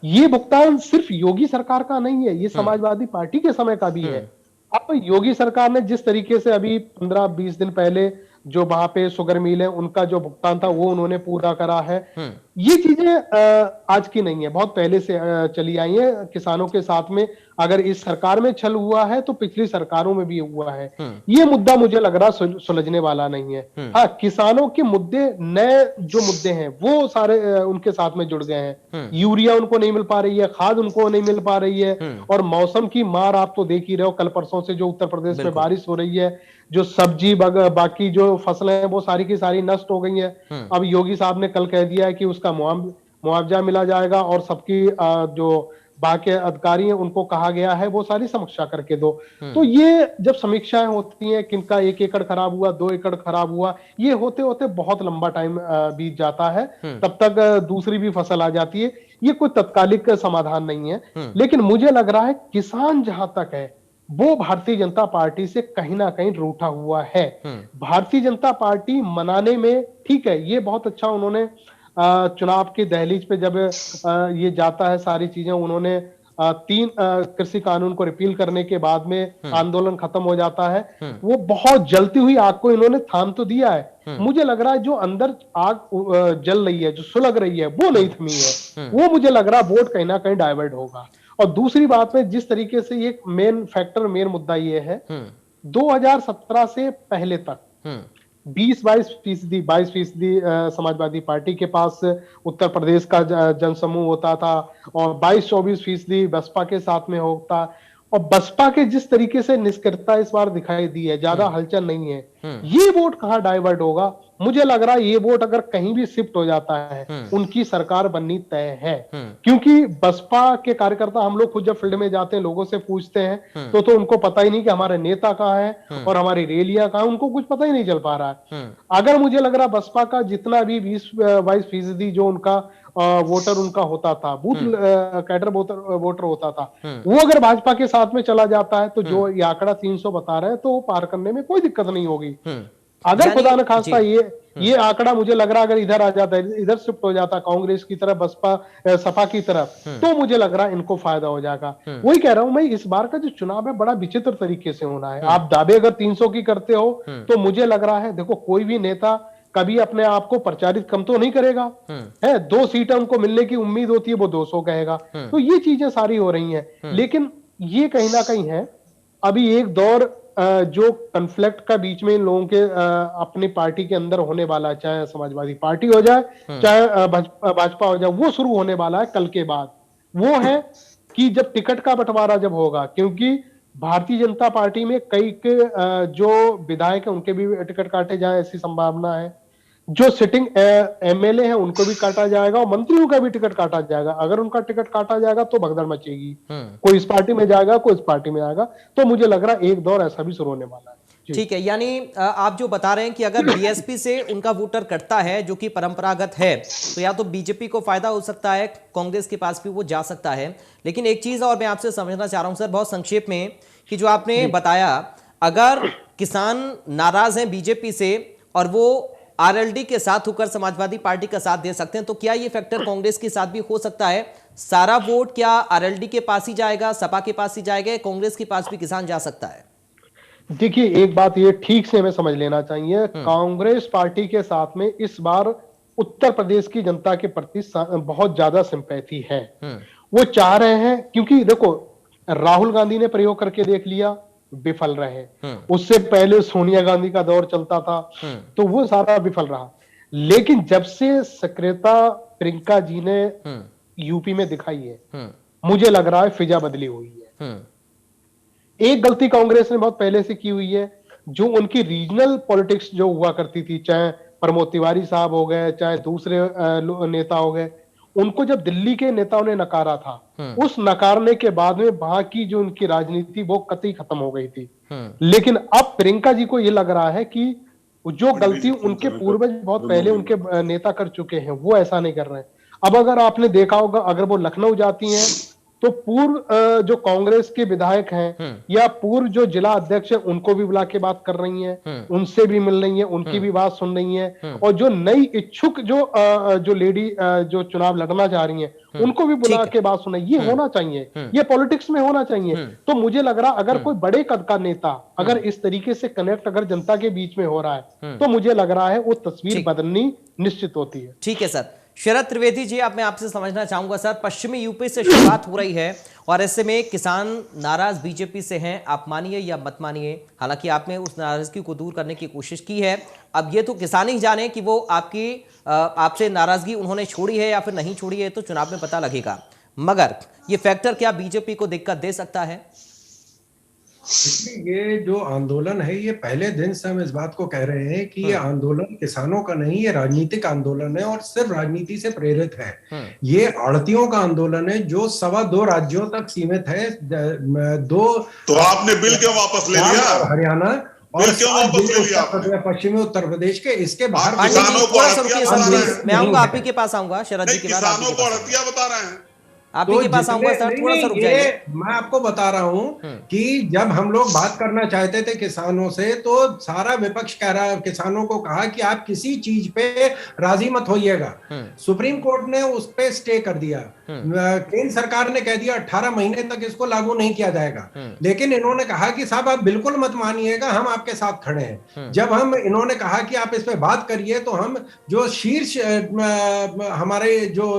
ये भुगतान सिर्फ योगी सरकार का नहीं है, ये समाजवादी पार्टी के समय का भी है। अब योगी सरकार ने जिस तरीके से अभी 15-20 दिन पहले जो वहां पे शुगर मिल है, उनका जो भुगतान था वो उन्होंने पूरा करा है। ये चीजें आज की नहीं है, बहुत पहले से चली आई है। किसानों के साथ में अगर इस सरकार में छल हुआ है, तो पिछली सरकारों में भी हुआ है। ये मुद्दा मुझे लग रहा सुलझने वाला नहीं है। हाँ, किसानों के मुद्दे, नए जो मुद्दे हैं वो सारे उनके साथ में जुड़ गए हैं। यूरिया उनको नहीं मिल पा रही है, खाद उनको नहीं मिल पा रही है, और मौसम की मार आप तो देख ही रहे हो। कल परसों से जो उत्तर प्रदेश में बारिश हो रही है, जो सब्जी बाकी जो फसलें हैं वो सारी की सारी नष्ट हो गई हैं। अब योगी साहब ने कल कह दिया है कि उसका मुआवजा मिला जाएगा, और सबकी जो बाकी अधिकारी हैं उनको कहा गया है वो सारी समीक्षा करके दो। तो ये जब समीक्षाएं होती हैं, किनका 1 एकड़ खराब हुआ, 2 एकड़ खराब हुआ, ये होते होते बहुत लंबा टाइम बीत जाता है, तब तक दूसरी भी फसल आ जाती है। ये कोई तत्कालिक समाधान नहीं है। लेकिन मुझे लग रहा है किसान जहां तक है वो भारतीय जनता पार्टी से कहीं ना कहीं रूठा हुआ है। भारतीय जनता पार्टी मनाने में ठीक है, ये बहुत अच्छा उन्होंने चुनाव की दहलीज पे जब ये जाता है, सारी चीजें उन्होंने 3 कृषि कानून को रिपील करने के बाद में आंदोलन खत्म हो जाता है। वो बहुत जलती हुई आग को इन्होंने थाम तो दिया है। मुझे लग रहा है जो अंदर आग जल रही है, जो सुलग रही है, वो नहीं थमी है। वो मुझे लग रहा है वोट कहीं ना कहीं डाइवर्ट होगा। और दूसरी बात में जिस तरीके से ये मेन फैक्टर, मेन मुद्दा ये है, 2017 से पहले तक 22% समाजवादी पार्टी के पास उत्तर प्रदेश का जनसमूह होता था, और 22-24% बसपा के साथ में होता। और बसपा के जिस तरीके से निष्क्रियता इस बार दिखाई दी है, ज्यादा हलचल नहीं है, ये वोट कहां डाइवर्ट होगा? मुझे लग रहा है ये वोट अगर कहीं भी शिफ्ट हो जाता है, उनकी सरकार बननी तय है। क्योंकि बसपा के कार्यकर्ता, हम लोग खुद जब फील्ड में जाते हैं, लोगों से पूछते हैं, तो उनको पता ही नहीं कि हमारे नेता कहाँ है और हमारी रैलियां कहाँ, उनको कुछ पता ही नहीं चल पा रहा है। अगर मुझे लग रहा बसपा का जितना भी 20-22% जो उनका वोटर उनका होता था, बूथ कैडर वोटर होता था, वो अगर भाजपा के साथ में चला जाता है, तो जो ये आंकड़ा 300 बता रहे हैं, तो वो पार करने में कोई दिक्कत नहीं होगी। अगर खुदा न खास्ता ये आंकड़ा मुझे लग रहा है अगर इधर आ जाता है, इधर शिफ्ट हो जाता कांग्रेस की तरफ, बसपा सपा की तरफ, तो मुझे लग रहा है इनको फायदा हो जाएगा। वही कह रहा हूं मैं, इस बार का जो चुनाव है बड़ा विचित्र तरीके से होना है। आप दावे अगर 300 की करते हो तो मुझे लग रहा है, देखो कोई भी नेता कभी अपने आप को प्रचारित कम तो नहीं करेगा, है 2 सीटें उनको मिलने की उम्मीद होती है, वो 200 कहेगा। तो ये चीजें सारी हो रही हैं, लेकिन ये कहीं ना कहीं है अभी एक दौर जो कन्फ्लिक्ट का बीच में इन लोगों के अपनी पार्टी के अंदर होने वाला है, चाहे समाजवादी पार्टी हो जाए चाहे भाजपा हो जाए, वो शुरू होने वाला है कल के बाद। वो है कि जब टिकट का बंटवारा जब होगा, क्योंकि भारतीय जनता पार्टी में कई के जो विधायक है उनके भी टिकट काटे जाए ऐसी संभावना है, जो सिटिंग एमएलए हैं उनको भी काटा जाएगा और मंत्रियों का भी टिकट काटा जाएगा। अगर उनका टिकट काटा जाएगा तो भगदड़ मचेगी, कोई इस पार्टी में जाएगा कोई इस पार्टी में आएगा। तो मुझे लग रहा है एक दौर ऐसा भी शुरू होने वाला है। ठीक है, यानी आप जो बता रहे हैं कि अगर बीएसपी से उनका वोटर कटता है जो कि परंपरागत है, तो या तो बीजेपी को फायदा हो सकता है, कांग्रेस के पास भी वो जा सकता है। लेकिन एक चीज और मैं आपसे समझना चाह रहा हूं सर, बहुत संक्षेप में, कि जो आपने बताया अगर किसान नाराज हैं बीजेपी से और वो आरएलडी के साथ होकर समाजवादी पार्टी का साथ दे सकते हैं, तो क्या ये फैक्टर कांग्रेस के साथ भी हो सकता है? सारा वोट क्या आरएलडी के पास ही जाएगा, सपा के पास ही जाएगा, कांग्रेस के पास भी किसान जा सकता है? देखिए एक बात ये ठीक से हमें समझ लेना चाहिए, कांग्रेस पार्टी के साथ में इस बार उत्तर प्रदेश की जनता के प्रति बहुत ज्यादा सिंपैथी है। वो चाह रहे हैं, क्योंकि देखो राहुल गांधी ने प्रयोग करके देख लिया, विफल रहे। उससे पहले सोनिया गांधी का दौर चलता था, तो वो सारा विफल रहा। लेकिन जब से सक्रियता प्रियंका जी ने यूपी में दिखाई है, मुझे लग रहा है फिजा बदली हुई है। एक गलती कांग्रेस ने बहुत पहले से की हुई है, जो उनकी रीजनल पॉलिटिक्स जो हुआ करती थी, चाहे प्रमोद तिवारी साहब हो गए चाहे दूसरे नेता हो गए, उनको जब दिल्ली के नेताओं ने नकारा था, उस नकारने के बाद में वहां की जो उनकी राजनीति वो कतई खत्म हो गई थी। लेकिन अब प्रियंका जी को ये लग रहा है कि जो गलती उनके पूर्वज बहुत पहले उनके नेता कर चुके हैं, वो ऐसा नहीं कर रहे हैं। अब अगर आपने देखा होगा, अगर वो लखनऊ जाती हैं तो पूर्व जो कांग्रेस के विधायक हैं या पूर्व जो जिला अध्यक्ष है उनको भी बुला के बात कर रही हैं, उनसे भी मिल रही हैं, उनकी भी बात सुन रही हैं, और जो नई इच्छुक जो लेडी जो चुनाव लड़ना चाह रही हैं उनको भी बुला के बात सुनाई। ये होना चाहिए, ये पॉलिटिक्स में होना चाहिए। तो मुझे लग रहा अगर कोई बड़े कद का नेता अगर इस तरीके से कनेक्ट अगर जनता के बीच में हो रहा है, तो मुझे लग रहा है वो तस्वीर बदलनी निश्चित होती है। ठीक है सर। शरद त्रिवेदी जी, अब मैं आपसे समझना चाहूंगा सर, पश्चिमी यूपी से शुरुआत हो रही है और ऐसे में किसान नाराज बीजेपी से हैं, आप मानिए या मत मानिए, हालांकि आपने उस नाराजगी को दूर करने की कोशिश की है। अब ये तो किसान ही जाने कि वो आपसे नाराजगी उन्होंने छोड़ी है या फिर नहीं छोड़ी है, तो चुनाव में पता लगेगा। मगर ये फैक्टर क्या बीजेपी को दिक्कत दे सकता है? ये जो आंदोलन है, ये पहले दिन से हम इस बात को कह रहे हैं कि ये आंदोलन किसानों का नहीं, ये राजनीतिक आंदोलन है और सिर्फ राजनीति से प्रेरित है। ये आड़तियों का आंदोलन है जो 2.25 राज्यों तक सीमित है। तो आपने बिल क्यों वापस ले लिया? हरियाणा और पश्चिमी उत्तर प्रदेश के, इसके बाहर मैं आऊंगा, आप ही के पास आऊंगा शरद जी, किसानों को अड़तिया बता रहे हैं। आप ही के पास आऊंगा सर, थोड़ा सा रुक जाइए। मैं आपको बता रहा हूं कि जब हम लोग बात करना चाहते थे किसानों से, तो सारा विपक्ष कह रहा है, किसानों को कहा कि आप किसी चीज पे राजी मत होइएगा। सुप्रीम कोर्ट ने उस पे स्टे कर दिया, केंद्र सरकार ने कह दिया 18 महीने तक इसको लागू नहीं किया जाएगा। लेकिन इन्होंने कहा कि साहब आप बिल्कुल मत मानिएगा, हम आपके साथ खड़े हैं। जब इन्होंने कहा कि आप इस पे बात करिए, तो हम जो शीर्ष हमारे जो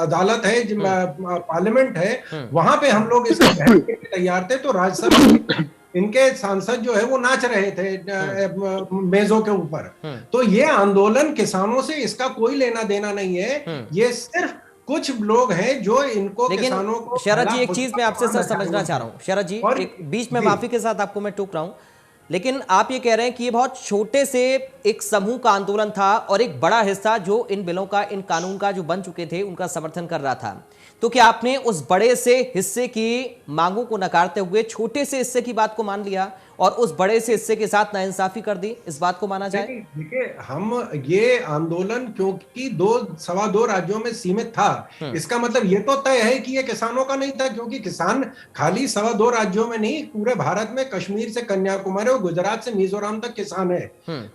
अदालत है, पार्लियामेंट है, वहां पे हम लोग इसको बहस के लिए तैयार थे। तो राज्यसभा में इनके सांसद जो है वो नाच रहे थे मेजों के ऊपर। तो ये आंदोलन किसानों से इसका कोई लेना देना नहीं है, ये सिर्फ कुछ लोग हैं जो इनको किसानों को। शरद जी, एक चीज मैं आपसे सर समझना चाह रहा हूँ। शरद जी, एक बीच में माफी के साथ आपको मैं टोक रहा हूँ, लेकिन आप ये कह रहे हैं कि ये बहुत छोटे से एक समूह का आंदोलन था और एक बड़ा हिस्सा जो इन बिलों का, इन कानून का जो बन चुके थे, उनका समर्थन कर रहा था। तो क्या आपने उस बड़े से हिस्से की मांगों को नकारते हुए छोटे से हिस्से की बात को मान लिया और उस बड़े से हिस्से के साथ नाइंसाफी कर दी, इस बात को माना जाए? देखिए, हम ये आंदोलन क्योंकि 2 राज्यों में सीमित था, इसका मतलब ये तो तय है कि ये किसानों का नहीं था, क्योंकि किसान खाली 2.25 राज्यों में नहीं, पूरे भारत में कश्मीर से कन्याकुमारी और गुजरात से मिजोरम तक किसान है।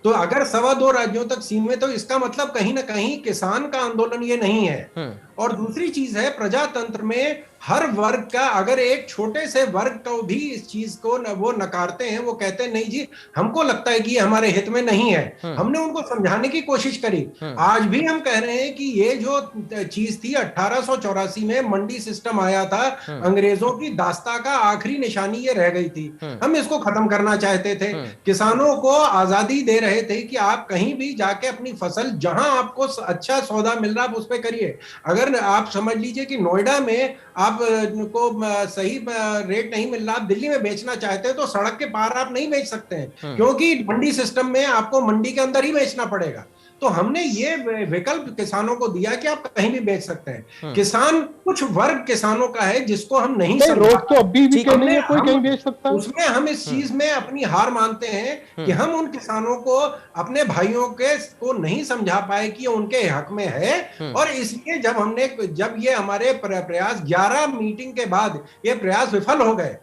तो अगर 2.25 राज्यों तक सीमित, तो इसका मतलब कहीं ना कहीं किसान का आंदोलन ये नहीं है। और दूसरी चीज है, प्रजातंत्र में हर वर्ग का, अगर एक छोटे से वर्ग को भी इस चीज को वो नकारते हैं, वो कहते हैं नहीं जी हमको लगता है कि ये हमारे हित में नहीं है, हमने उनको समझाने की कोशिश करी। आज भी हम कह रहे हैं कि ये जो चीज थी 1884 में मंडी सिस्टम आया था, अंग्रेजों की दास्ता का आखिरी निशानी ये रह गई थी, हम इसको खत्म करना चाहते थे। किसानों को आजादी दे रहे थे कि आप कहीं भी जाके अपनी फसल, जहां आपको अच्छा सौदा मिल रहा आप उस पर करिए। अगर आप समझ लीजिए कि नोएडा में आप को सही रेट नहीं मिल रहा, आप दिल्ली में बेचना चाहते हैं तो सड़क के पार आप नहीं बेच सकते हैं, क्योंकि मंडी सिस्टम में आपको मंडी के अंदर ही बेचना पड़ेगा। तो हमने ये विकल्प किसानों को दिया कि आप कहीं भी बेच सकते हैं। किसान, कुछ वर्ग किसानों का है जिसको हम नहीं रोक तो अभी भी नहीं है, कोई कहीं बेच सकता है। उसमें हम इस चीज में अपनी हार मानते हैं कि हम उन किसानों को, अपने भाइयों के को नहीं समझा पाए कि उनके हक में है। और इसलिए जब ये हमारे प्रयास 11 मीटिंग के बाद ये प्रयास विफल हो गए,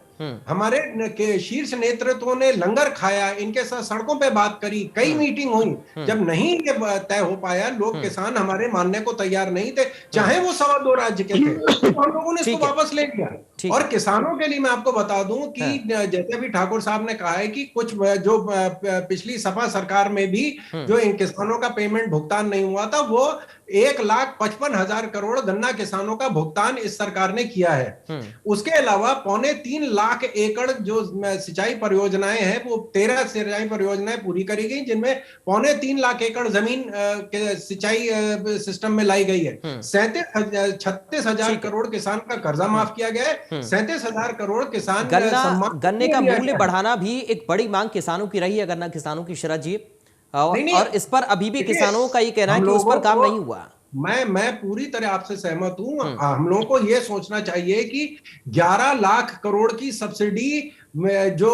हमारे शीर्ष नेतृत्वों ने लंगर खाया, इनके साथ सड़कों पे बात करी, कई मीटिंग हुई, जब नहीं ये तय हो पाया, लोग किसान हमारे मानने को तैयार नहीं थे, चाहे वो 2.25 राज्य के थे, तो हम लोगों ने इसको वापस ले लिया। और किसानों के लिए मैं आपको बता दूं कि जैसे भी ठाकुर साहब ने कहा है कि कुछ जो पिछली सपा सरकार में भी जो इन किसानों का पेमेंट भुगतान नहीं हुआ था, वो 1,55,000 करोड़ गन्ना किसानों का भुगतान इस सरकार ने किया है। उसके अलावा 2.25 लाख एकड़ जो सिंचाई परियोजनाएं हैं, वो 13 सिंचाई परियोजनाएं पूरी करी गई, जिनमें 2.25 लाख एकड़ जमीन के सिंचाई सिस्टम में लाई गई है। 36,000 करोड़ किसान का कर्जा माफ किया गया है। 37,000 करोड़ किसान गन्ने का मूल्य बढ़ाना भी एक बड़ी मांग किसानों की रही है, गन्ना किसानों की, शरद जी, और इस पर अभी भी किसानों का ये कहना है कि उस पर काम नहीं हुआ। मैं पूरी तरह आपसे सहमत हूं। हम लोगों को यह सोचना चाहिए कि 11 लाख करोड़ की सब्सिडी जो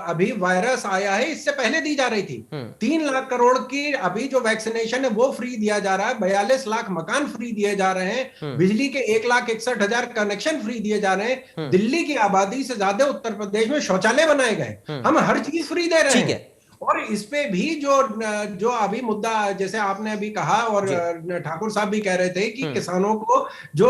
अभी वायरस आया है इससे पहले दी जा रही थी। 3 लाख करोड़ की अभी जो वैक्सीनेशन है वो फ्री दिया जा रहा है। 42 लाख मकान फ्री दिए जा रहे हैं। बिजली के 1,61,000 कनेक्शन फ्री दिए जा रहे हैं। दिल्ली की आबादी से ज्यादा उत्तर प्रदेश में शौचालय बनाए गए। हम हर चीज फ्री दे रहे हैं। और इस पे भी जो अभी मुद्दा, जैसे आपने अभी कहा और ठाकुर साहब भी कह रहे थे कि किसानों को जो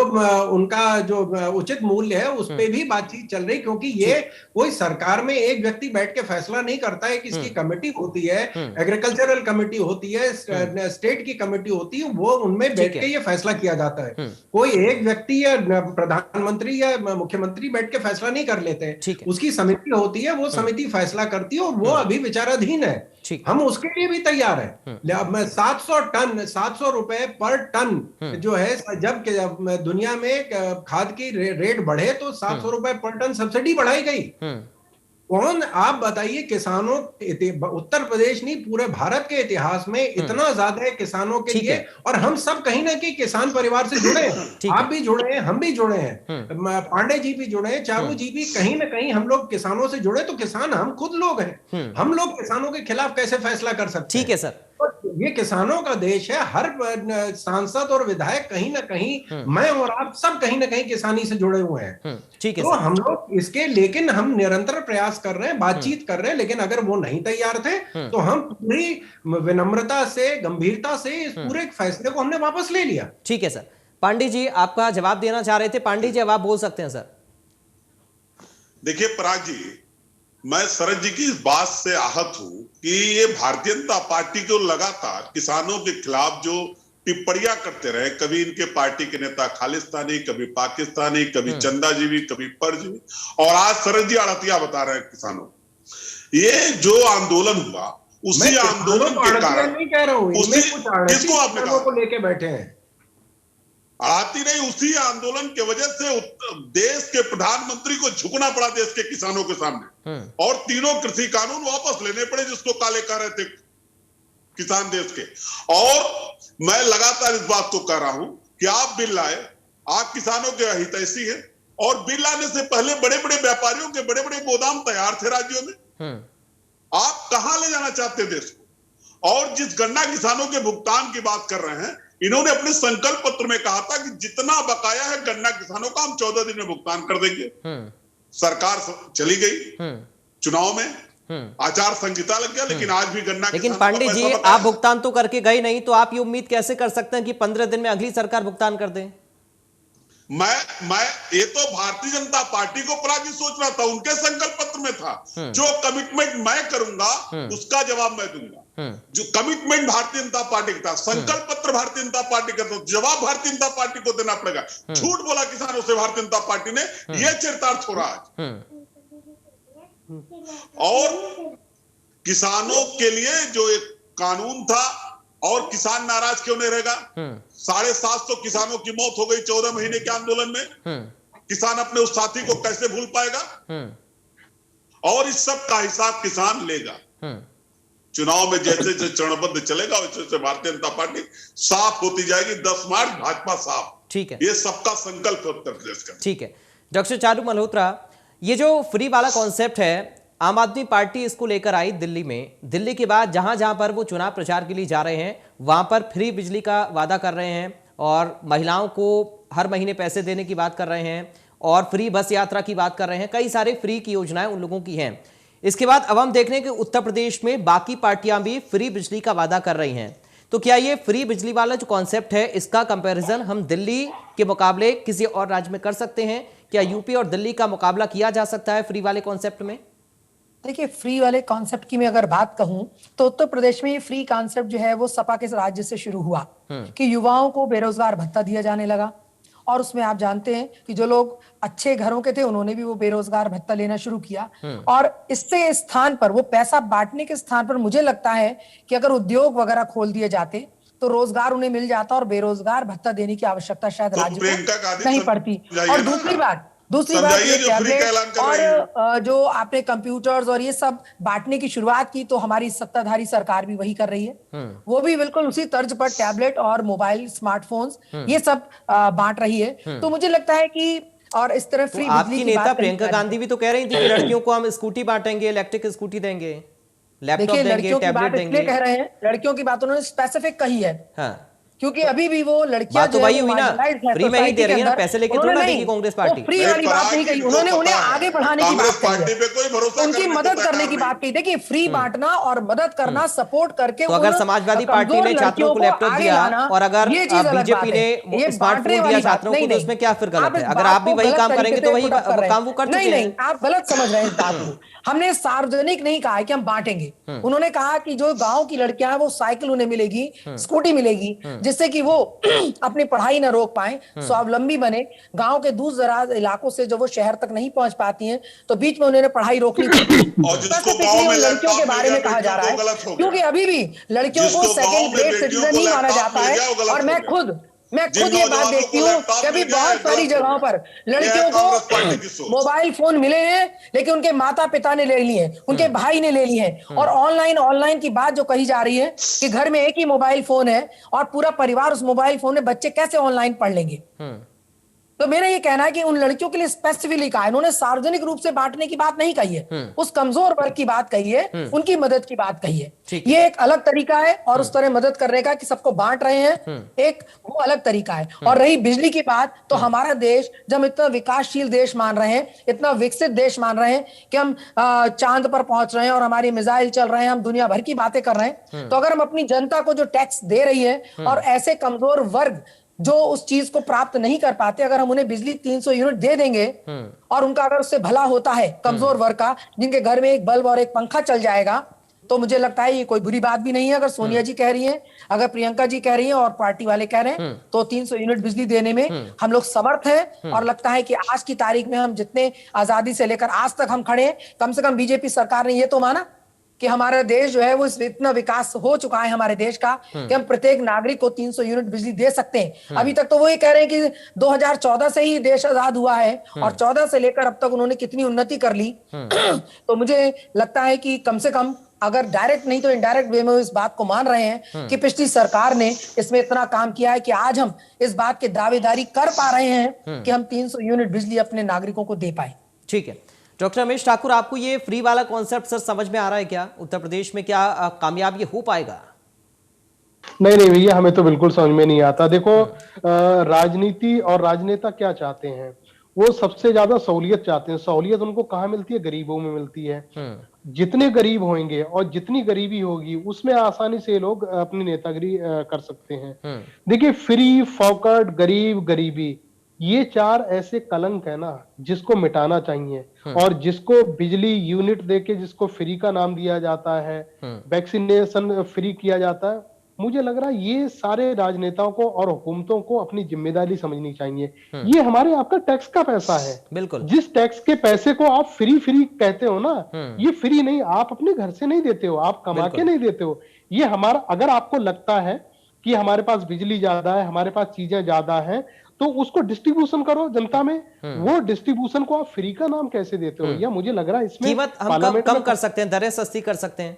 उनका जो उचित मूल्य है उस पे भी बातचीत चल रही, क्योंकि ये कोई सरकार में एक व्यक्ति बैठ के फैसला नहीं करता है। किसकी कमेटी होती है, एग्रीकल्चरल कमेटी होती है, स्टेट की कमेटी होती है, वो उनमें बैठ के ये फैसला किया जाता है। कोई एक व्यक्ति या प्रधानमंत्री या मुख्यमंत्री बैठ के फैसला नहीं कर लेते हैं। उसकी समिति होती है, वो समिति फैसला करती है और वो अभी विचाराधीन है। हम उसके लिए भी तैयार है। 700 रुपए पर टन जो है, जब दुनिया में खाद की रेट बढ़े तो 700 रुपए पर टन सब्सिडी बढ़ाई गई। कौन, आप बताइए, किसानों, उत्तर प्रदेश नहीं पूरे भारत के इतिहास में इतना ज्यादा है किसानों के लिए। और हम सब कहीं ना कहीं किसान परिवार से जुड़े हैं। आप भी जुड़े हैं, हम भी जुड़े हैं, पांडे जी भी जुड़े हैं, चारू जी भी, कहीं ना कहीं हम लोग किसानों से जुड़े। तो किसान हम खुद लोग हैं, हम लोग किसानों के खिलाफ कैसे फैसला कर सकते हैं? ठीक है सर, ये किसानों का देश है। हर सांसद और विधायक कहीं ना कहीं, मैं और आप सब कहीं ना कहीं किसानी से जुड़े हुए हैं। ठीक है तो हम लोग इसके, लेकिन हम निरंतर प्रयास कर रहे हैं, बातचीत कर रहे हैं। लेकिन अगर वो नहीं तैयार थे तो हम पूरी विनम्रता से, गंभीरता से इस पूरे फैसले को हमने वापस ले लिया। ठीक है सर। पांडे जी आपका जवाब देना चाह रहे थे। पांडे जी अब आप बोल सकते हैं सर। देखिए पराग जी, मैं शरद जी की इस बात से आहत हूं कि ये भारतीय जनता पार्टी जो लगातार किसानों के खिलाफ जो टिप्पणियां करते रहे, कभी इनके पार्टी के नेता खालिस्तानी, कभी पाकिस्तानी, कभी चंदाजीवी, कभी परजीवी, और आज शरद जी आड़तिया बता रहे हैं किसानों। ये जो आंदोलन हुआ, उसी आंदोलन के कारण, नहीं कह रहा हूं, किसको आपने कहा को लेके बैठे हैं, आती नहीं, उसी आंदोलन के वजह से देश के प्रधानमंत्री को झुकना पड़ा देश के किसानों के सामने, और 3 कृषि कानून वापस लेने पड़े जिसको काले कर रहे थे किसान देश के। और मैं लगातार इस बात को कह रहा हूं कि आप बिल लाए, आप किसानों के हितैषी हैं, और बिल लाने से पहले बड़े बड़े व्यापारियों के बड़े बड़े गोदाम तैयार थे राज्यों में, आप कहां ले जाना चाहते हैं देश को? और जिस गन्ना किसानों के भुगतान की बात कर रहे हैं, इन्होंने अपने संकल्प पत्र में कहा था कि जितना बकाया है गन्ना किसानों का हम 14 दिन में भुगतान कर देंगे। सरकार चली गई, चुनाव में आचार संहिता लग गया, लेकिन आज भी गन्ना लेकिन पांडे जी आप भुगतान तो करके गए नहीं, तो आप ये उम्मीद कैसे कर सकते हैं कि 15 दिन में अगली सरकार भुगतान कर दे? मैं ये तो भारतीय जनता पार्टी को पराजित सोच रहा था, उनके संकल्प पत्र में था। जो कमिटमेंट मैं करूंगा उसका जवाब मैं दूंगा। जो कमिटमेंट भारतीय जनता पार्टी का था, संकल्प पत्र भारतीय जनता पार्टी का था, जवाब भारतीय जनता पार्टी को देना पड़ेगा। झूठ बोला किसानों से भारतीय जनता पार्टी ने, यह चरितार्थ हो रहा है। और किसानों के लिए जो एक कानून था, और किसान नाराज क्यों नहीं रहेगा? 750 किसानों की मौत हो गई 14 महीने के आंदोलन में। किसान अपने उस साथी को कैसे भूल पाएगा? और इस सब का हिसाब किसान लेगा। चुनाव में जैसे जैसे चरणबद्ध चलेगा वैसे भारतीय जनता पार्टी साफ होती जाएगी। 10 मार्च भाजपा साफ। ठीक है, ये सबका संकल्प है उत्तर प्रदेश का। ठीक है डॉक्टर चारू मल्होत्रा, ये जो फ्री वाला कॉन्सेप्ट है, आम आदमी पार्टी इसको लेकर आई दिल्ली में। दिल्ली के बाद जहां जहां पर वो चुनाव प्रचार के लिए जा रहे हैं वहां पर फ्री बिजली का वादा कर रहे हैं और महिलाओं को हर महीने पैसे देने की बात कर रहे हैं और फ्री बस यात्रा की बात कर रहे हैं। कई सारे फ्री की योजनाएं उन लोगों की हैं। इसके बाद अब हम देख रहे हैं कि उत्तर प्रदेश में बाकी पार्टियां भी फ्री बिजली का वादा कर रही हैं। तो क्या ये फ्री बिजली वाला जो कॉन्सेप्ट है, इसका कंपैरिजन हम दिल्ली के मुकाबले किसी और राज्य में कर सकते हैं? क्या यूपी और दिल्ली का मुकाबला किया जा सकता है फ्री वाले कॉन्सेप्ट में? देखिए, फ्री वाले कॉन्सेप्ट की मैं अगर बात कहूं तो उत्तर प्रदेश में ये फ्री कॉन्सेप्ट जो है वो सपा के राज्य से शुरू हुआ कि युवाओं को बेरोजगार भत्ता दिया जाने लगा। और उसमें आप जानते हैं कि जो लोग अच्छे घरों के थे उन्होंने भी वो बेरोजगार भत्ता लेना शुरू किया। और इससे स्थान पर, वो पैसा बांटने के स्थान पर, मुझे लगता है कि अगर उद्योग वगैरह खोल दिए जाते तो रोजगार उन्हें मिल जाता और बेरोजगार भत्ता देने की आवश्यकता शायद राज्य को नहीं पड़ती। और दूसरी बात ये टैबलेट और जो आपने कंप्यूटर्स और ये सब बांटने की शुरुआत की, तो हमारी सत्ताधारी सरकार भी वही कर रही है। वो भी बिल्कुल उसी तर्ज पर टैबलेट और मोबाइल, स्मार्टफोन्स ये सब बांट रही है। तो मुझे लगता है कि और इस तरह फ्री बिजली की नेता प्रियंका गांधी भी तो कह रही थी कि लड़कियों को हम स्कूटी बांटेंगे, इलेक्ट्रिक स्कूटी देंगे, लैपटॉप देंगे, टैबलेट देंगे। कह रहे हैं लड़कियों की बात उन्होंने स्पेसिफिक कही है। हाँ। क्योंकि अभी भी वो लड़कियां तो वही हुई ना, फ्री में ही दे रही है ना, पैसे लेके थोड़ा देगी कांग्रेस पार्टी। फ्री वाली बात नहीं कही उन्होंने, उन्हें आगे बढ़ाने की बात कही, उनकी मदद करने की बात कही। देखिए, फ्री बांटना और मदद करना, सपोर्ट करके। तो अगर समाजवादी पार्टी ने छात्रों को लैपटॉप दिया और अगर बीजेपी ने स्मार्टफोन दिया छात्रों को, तो उसमें क्या फिर गलत है? अगर आप भी वही काम करेंगे तो वही काम वो कर चुके हैं। नहीं, आप गलत समझ रहे हैं इस बात को। हमने सार्वजनिक नहीं कहा है कि हम बांटेंगे। उन्होंने कहा कि जो गांव की लड़कियां हैं वो साइकिल उन्हें मिलेगी, स्कूटी मिलेगी, जिससे कि वो अपनी पढ़ाई ना रोक पाए, स्वावलंबी बने। गांव के दूर दराज इलाकों से जो वो शहर तक नहीं पहुंच पाती हैं, तो बीच में उन्होंने पढ़ाई रोकनी पड़ी। लड़कियों के बारे में कहा जा रहा है, क्योंकि अभी भी लड़कियों को सेकंड ग्रेड सिटीजन ही माना जाता है। और मैं खुद ये बात देखती हूँ कि अभी बहुत सारी जगहों पर लड़कियों को मोबाइल फोन मिले हैं, लेकिन उनके माता पिता ने ले लिए हैं, उनके भाई ने ले लिए हैं। और ऑनलाइन की बात जो कही जा रही है कि घर में एक ही मोबाइल फोन है और पूरा परिवार उस मोबाइल फोन में, बच्चे कैसे ऑनलाइन पढ़ लेंगे? तो मेरा ये कहना है कि उन लड़कियों के लिए स्पेसिफिकली कहा है, इन्होंने सार्वजनिक रूप से बांटने की बात नहीं कही है, उस कमजोर वर्ग की बात कही है, उनकी मदद की बात कही है। ये एक अलग तरीका है और उस तरह मदद करने का कि सबको बांट रहे हैं, एक वो अलग तरीका है। और रही बिजली की बात, तो हमारा देश जब इतना विकासशील देश मान रहे हैं, इतना विकसित देश मान रहे हैं कि हम चांद पर पहुंच रहे हैं और हमारी मिसाइल चल रहे हैं, हम दुनिया भर की बातें कर रहे हैं, तो अगर हम अपनी जनता को जो टैक्स दे रही है और ऐसे कमजोर वर्ग जो उस चीज को प्राप्त नहीं कर पाते, अगर हम उन्हें बिजली 300 यूनिट दे देंगे और उनका अगर उससे भला होता है, कमजोर वर्ग का, जिनके घर में एक बल्ब और एक पंखा चल जाएगा, तो मुझे लगता है ये कोई बुरी बात भी नहीं है। अगर सोनिया जी कह रही हैं, अगर प्रियंका जी कह रही हैं और पार्टी वाले कह रहे हैं, तो 300 यूनिट बिजली देने में हम लोग समर्थ हैं। और लगता है कि आज की तारीख में हम जितने आजादी से लेकर आज तक हम खड़े हैं, कम से कम बीजेपी सरकार ने ये तो माना कि हमारा देश जो है वो इतना विकास हो चुका है हमारे देश का कि हम प्रत्येक नागरिक को 300 यूनिट बिजली दे सकते हैं। अभी तक तो वो ये कह रहे हैं कि 2014 से ही देश आजाद हुआ है और 14 से लेकर अब तक उन्होंने कितनी उन्नति कर ली। तो मुझे लगता है कि कम से कम अगर डायरेक्ट नहीं तो इनडायरेक्ट वे में इस बात को मान रहे हैं कि पिछली सरकार ने इसमें इतना काम किया है कि आज हम इस बात की दावेदारी कर पा रहे हैं कि हम 300 यूनिट बिजली अपने नागरिकों को दे पाए। ठीक है डॉक्टर रमेश ठाकुर, आपको ये फ्री वाला कॉन्सेप्ट सर समझ में आ रहा है क्या? उत्तर प्रदेश में क्या कामयाब ये हो पाएगा? नहीं नहीं भैया, हमें तो बिल्कुल समझ में नहीं आता। देखो, राजनीति और राजनेता क्या चाहते हैं, वो सबसे ज्यादा सहूलियत चाहते हैं। सहूलियत उनको कहाँ मिलती है? गरीबों में मिलती है। जितने गरीब होंगे और जितनी गरीबी होगी उसमें आसानी से लोग अपनी नेतागिरी कर सकते हैं। देखिए, फ्री, फोकट, गरीब, गरीबी, ये चार ऐसे कलंक है ना जिसको मिटाना चाहिए। और जिसको बिजली यूनिट देके जिसको फ्री का नाम दिया जाता है, वैक्सीनेशन फ्री किया जाता है, मुझे लग रहा है ये सारे राजनेताओं को और हुकूमतों को अपनी जिम्मेदारी समझनी चाहिए। ये हमारे आपका टैक्स का पैसा है। बिल्कुल। जिस टैक्स के पैसे को आप फ्री फ्री कहते हो ना, ये फ्री नहीं, आप अपने घर से नहीं देते हो, आप कमा के नहीं देते हो। ये हमारा, अगर आपको लगता है कि हमारे पास बिजली ज्यादा है, हमारे पास चीजें ज्यादा हैं, तो उसको डिस्ट्रीब्यूशन करो जनता में। वो डिस्ट्रीब्यूशन को आप फ्री का नाम कैसे देते हो? या मुझे लग रहा है इसमें कीमत हम कम कर सकते हैं, दरें सस्ती कर सकते हैं।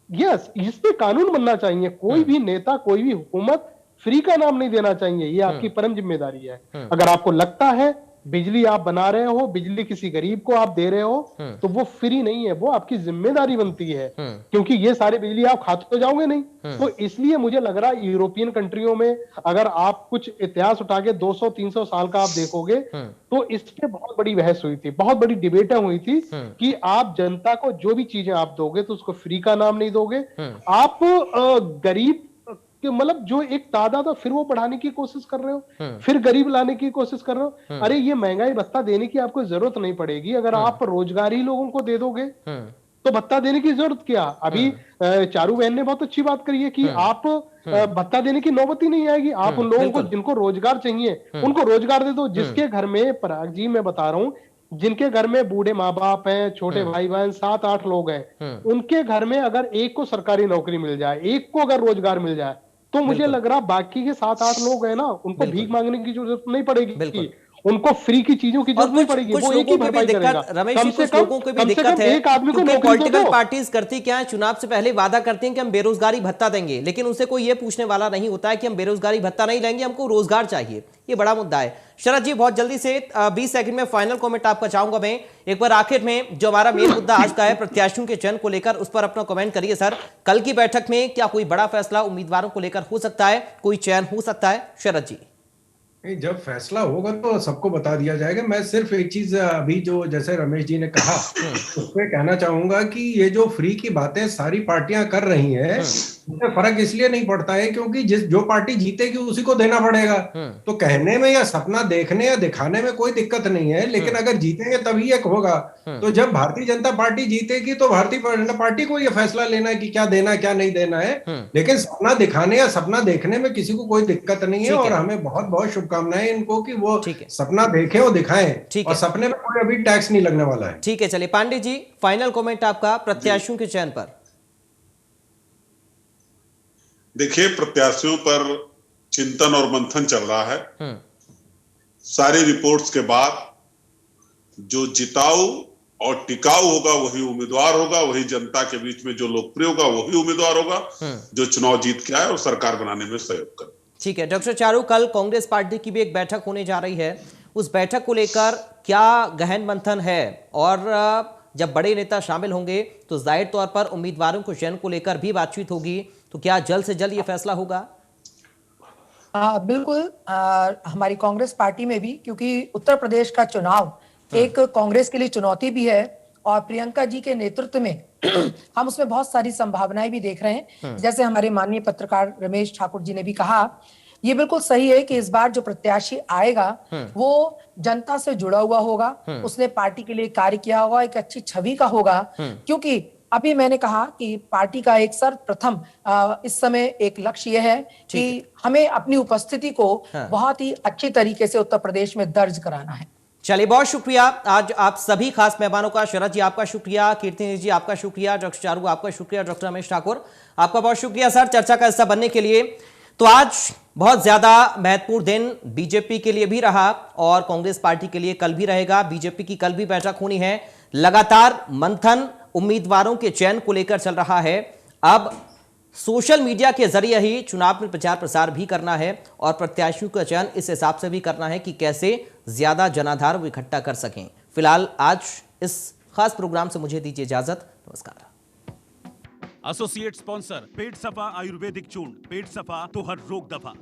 यस, इस पे कानून बनना चाहिए। कोई भी नेता, कोई भी हुकूमत फ्री का नाम नहीं देना चाहिए। ये आपकी परम जिम्मेदारी है। अगर आपको लगता है बिजली आप बना रहे हो, बिजली किसी गरीब को आप दे रहे हो, तो वो फ्री नहीं है, वो आपकी जिम्मेदारी बनती है। क्योंकि ये सारी बिजली आप खाते तो जाओगे नहीं। तो इसलिए मुझे लग रहा है यूरोपियन कंट्रियों में अगर आप कुछ इतिहास उठा के 200-300 साल का आप देखोगे, तो इस पे बहुत बड़ी बहस हुई थी, बहुत बड़ी डिबेटें हुई थी कि आप जनता को जो भी चीजें आप दोगे तो उसको फ्री का नाम नहीं दोगे। आप गरीब कि मतलब जो एक तादाद है फिर वो बढ़ाने की कोशिश कर रहे हो, फिर गरीब लाने की कोशिश कर रहे हो। अरे ये महंगाई भत्ता देने की आपको जरूरत नहीं पड़ेगी। अगर आप रोजगारी लोगों को दे दोगे तो भत्ता देने की जरूरत क्या? अभी चारू बहन ने बहुत अच्छी बात करी है कि आप भत्ता देने की नौबत ही नहीं आएगी। आप उन लोगों को जिनको रोजगार चाहिए उनको रोजगार दे दो। जिसके घर में, पराग जी मैं बता रहा हूँ, जिनके घर में बूढ़े माँ बाप हैं, छोटे भाई बहन 7-8 लोग हैं, उनके घर में अगर एक को सरकारी नौकरी मिल जाए, एक को अगर रोजगार मिल जाए, तो मुझे लग रहा बाकी के 7-8 लोग हैं ना, उनको भीख मांगने की जरूरत नहीं पड़ेगी, उनको फ्री की चीजों की जरूरत नहीं पड़ेगी। कुछ लोगों को भी दिक्कत, रमेश जी, कुछ लोगों को भी दिक्कत है क्योंकि पॉलिटिकल पार्टीज करती क्या है, चुनाव से पहले वादा करती हैं कि हम बेरोजगारी भत्ता देंगे, लेकिन उनसे कोई ये पूछने वाला नहीं होता है कि हम बेरोजगारी भत्ता नहीं लेंगे, हमको रोजगार चाहिए। ये बड़ा मुद्दा है। शरद जी, बहुत जल्दी से 20 सेकंड में फाइनल कमेंट आपका चाहूंगा मैं। एक बार आखिर में जो हमारा मेन मुद्दा आज का है प्रत्याशियों के चयन को लेकर, उस पर अपना कमेंट करिए सर। कल की बैठक में क्या कोई बड़ा फैसला उम्मीदवारों को लेकर हो सकता है, कोई चयन हो सकता है? शरद जी। जब फैसला होगा तो सबको बता दिया जाएगा। मैं सिर्फ एक चीज अभी जो जैसे रमेश जी ने कहा उस पर कहना चाहूंगा कि ये जो फ्री की बातें सारी पार्टियां कर रही हैं, उससे फर्क इसलिए नहीं पड़ता है क्योंकि जो पार्टी जीतेगी उसी को देना पड़ेगा। तो कहने में या सपना देखने या दिखाने में कोई दिक्कत नहीं है, लेकिन अगर जीतेंगे तभी एक होगा। तो जब भारतीय जनता पार्टी जीतेगी तो भारतीय जनता पार्टी को यह फैसला लेना है कि क्या देना है क्या नहीं देना है। लेकिन सपना दिखाने या सपना देखने में किसी को कोई दिक्कत नहीं है, और हमें बहुत बहुत शुभकामनाएं इनको कि वो सपना देखें और दिखाएं, और सपने में कोई अभी टैक्स नहीं लगने वाला है। ठीक है, चलिए पांडे जी, फाइनल कमेंट आपका प्रत्याशियों के चयन पर। देखिए, प्रत्याशियों पर चिंतन और मंथन चल रहा है। सारी रिपोर्ट्स के बाद जो जिताऊ और टिकाऊ होगा वही उम्मीदवार होगा, वही जनता के बीच में जो लोकप्रिय होगा वही उम्मीदवार होगा जो चुनाव जीत के आए और सरकार बनाने में सहयोग करे। ठीक है डॉक्टर चारू, कल कांग्रेस पार्टी की भी एक बैठक होने जा रही है, उस बैठक को लेकर क्या गहन मंथन है? और जब बड़े नेता शामिल होंगे तो जाहिर तौर पर उम्मीदवारों को चयन को लेकर भी बातचीत होगी, तो क्या जल्द से जल्द ये फैसला होगा? बिल्कुल। हमारी कांग्रेस पार्टी में भी, क्योंकि उत्तर प्रदेश का चुनाव एक कांग्रेस के लिए चुनौती भी है, और प्रियंका जी के नेतृत्व में हम उसमें बहुत सारी संभावनाएं भी देख रहे हैं। जैसे हमारे माननीय पत्रकार रमेश ठाकुर जी ने भी कहा, ये बिल्कुल सही है कि इस बार जो प्रत्याशी आएगा वो जनता से जुड़ा हुआ होगा, उसने पार्टी के लिए कार्य किया होगा, एक अच्छी छवि का होगा। क्योंकि अभी मैंने कहा कि पार्टी का एक सर्वप्रथम इस समय एक लक्ष्य यह है कि हमें अपनी उपस्थिति को बहुत ही अच्छी तरीके से उत्तर प्रदेश में दर्ज कराना है। चलिए, बहुत शुक्रिया आज आप सभी खास मेहमानों का। शरद जी आपका शुक्रिया, कीर्ति जी आपका शुक्रिया, डॉक्टर चारू आपका शुक्रिया, डॉक्टर रमेश ठाकुर आपका बहुत शुक्रिया सर चर्चा का हिस्सा बनने के लिए। तो आज बहुत ज्यादा महत्वपूर्ण दिन बीजेपी के लिए भी रहा और कांग्रेस पार्टी के लिए कल भी रहेगा। बीजेपी की कल भी बैठक होनी है। लगातार मंथन उम्मीदवारों के चयन को लेकर चल रहा है। अब सोशल मीडिया के जरिए ही चुनाव में प्रचार प्रसार भी करना है और प्रत्याशियों का चयन इस हिसाब से भी करना है कि कैसे ज्यादा जनाधार वो इकट्ठा कर सकें। फिलहाल आज इस खास प्रोग्राम से मुझे दीजिए इजाजत। नमस्कार। एसोसिएट स्पॉन्सर पेट सफा आयुर्वेदिक चूर्ण, पेट सफा तो हर रोग दफा।